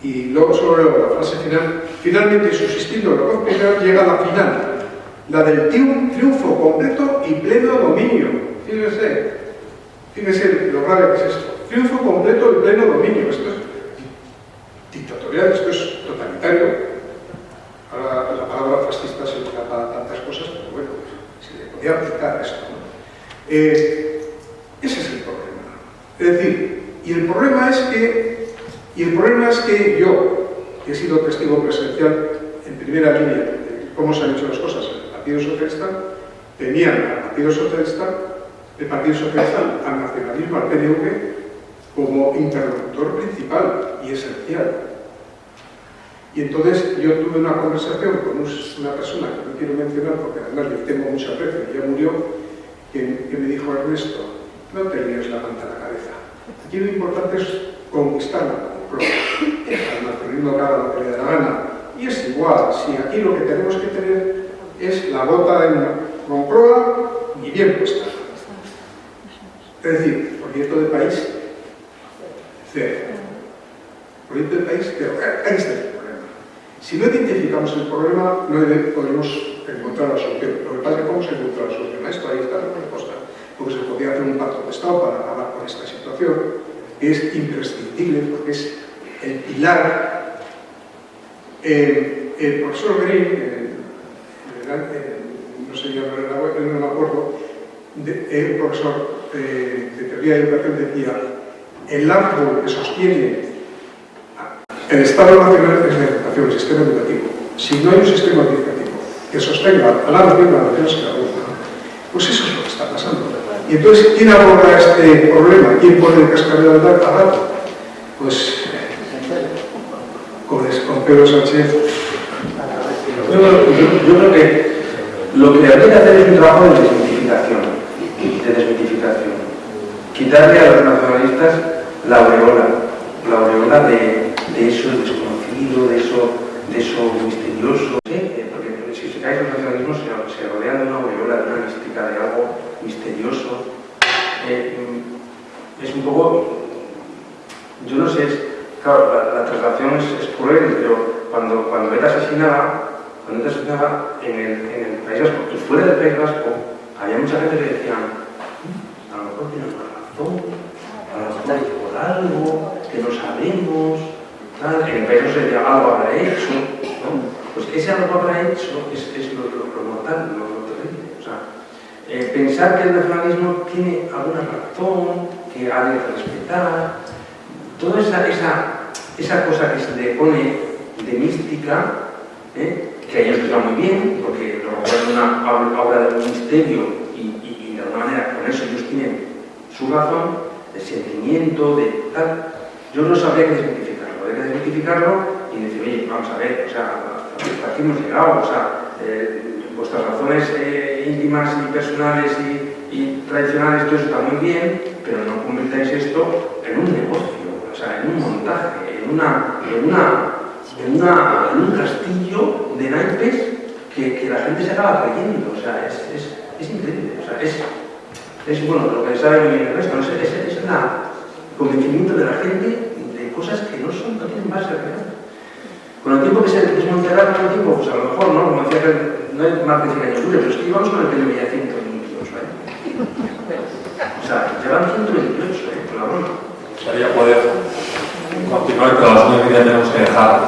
y luego solo leo la frase final, finalmente subsistiendo la voz primera, llega a la final, la del triunfo completo y pleno dominio. Fíjese lo grave que es esto. Triunfo completo y pleno dominio. Esto es dictatorial, esto es totalitario. Ahora la palabra fascista se usa para tantas cosas, pero bueno, se le podía aplicar esto, ¿no? Ese es el problema. Es decir, y el problema es que yo, que he sido testigo presencial en primera línea de cómo se han hecho las cosas en el Partido Socialista, tenían al Partido Socialista, al nacionalismo, al PNV, como interlocutor principal y esencial. Y entonces yo tuve una conversación con una persona que no quiero mencionar porque además le tengo mucha aprecio, ya murió, que me dijo: Ernesto, no te líes la manta a la cabeza. Aquí lo importante es conquistar la Moncloa. Al nacionalismo que haga lo que le dé la gana. Y es igual, si aquí lo que tenemos que tener es la bota de Moncloa y bien puesta. Es decir, proyecto de país cero. Proyecto de país cero. Ahí está el problema. Si no identificamos el problema, no podremos encontrar la solución. Lo que pasa es que ¿cómo se encuentra la solución a esto? Ahí está la respuesta. Porque se podría hacer un pacto de Estado para acabar con esta situación, que es imprescindible porque es el pilar. El profesor Green, no sé, yo no me acuerdo, el profesor de teoría de educación decía: el árbol que sostiene el Estado nacional es la educación, el sistema educativo. Si no hay un sistema educativo que sostenga a la nación, la nación se aguanta. Pues eso es lo que está pasando. Y entonces, ¿quién aborda este problema? ¿Quién pone el cascabel al gato? Pues con Pedro Sánchez. Yo creo que lo que habría que hacer es un trabajo de desmitificación. Quitarle a los nacionalistas la aureola de eso desconocido, de eso misterioso. Porque si se cae los nacionalismos se rodean de una aureola, de una mística, de algo misterioso. Es un poco, yo no sé, claro, la traslación es cruel, pero cuando ETA asesinaba en el País Vasco y fuera del País Vasco, había mucha gente que decía: a lo mejor tiene una razón, a lo mejor por algo que no sabemos, tal. En el País Vasco se decía: algo habrá hecho, ¿no? Pues ese algo habrá hecho es lo mortal, lo terrible. O sea, pensar que el nacionalismo tiene alguna razón, que ha de respetar, toda esa cosa que se le pone de mística, que a ellos les va muy bien, porque lo recuerdan una obra de un misterio y de alguna manera con eso ellos tienen su razón, de sentimiento, de tal. Yo no sabría que desmitificarlo y decir: oye, vamos a ver, o sea, hasta aquí hemos llegado, o sea, vuestras razones íntimas y personales y tradicionales, todo eso está muy bien, pero no convirtáis esto en un negocio, o sea, en un montaje, en un castillo de naipes que la gente se acaba creyendo. O sea, es increíble. O sea, es bueno, lo que sabe muy bien el resto, es el convencimiento de la gente de cosas que no tienen base real. Con el tiempo que se desmontará, con el tiempo, pues a lo mejor, ¿no? Como decía que no hay más de 100 años dure, pero es que íbamos con el PNV ya 128, O sea, llevan 128, por la broma. Sería poder continuar, pero a las 9:30 tenemos que dejar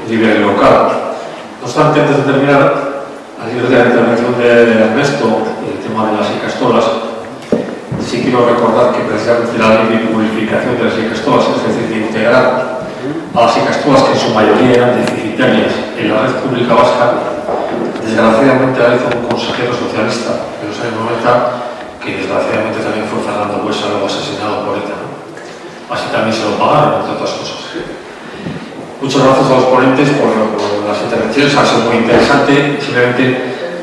libre el local. No obstante, antes de terminar, al hilo de la intervención de Ernesto y el tema de las icastolas, sí quiero recordar que precisamente la ley de publificación de las icastolas, es decir, de integrar a las icastolas que en su mayoría eran deficitarias en la red pública vasca, desgraciadamente la hizo un consejero socialista en los años 90, que desgraciadamente también fue Fernando Buesa, luego asesinado por ETA, ¿no? Así también se lo pagaron, entre otras cosas. Muchas gracias a los ponentes por las intervenciones, ha sido muy interesante. Simplemente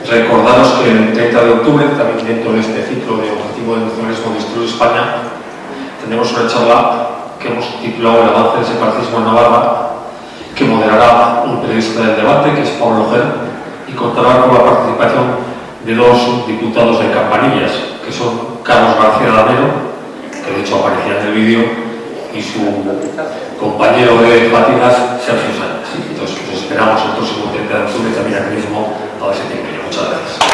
recordaros que el 30 de octubre, también dentro de este ciclo de Objetivo del Nacionalismo Destruir España, tendremos una charla que hemos titulado El avance del separatismo en Navarra, que moderará un periodista del debate, que es Pablo Ger, y contará con la participación de dos diputados de Campanillas, que son Carlos García Damero, que de hecho aparecía en el vídeo, y su compañero de fatigas, Sergio Sánchez. Entonces, pues esperamos el próximo 30 de octubre también aquí mismo a ver si tiene. Muchas gracias.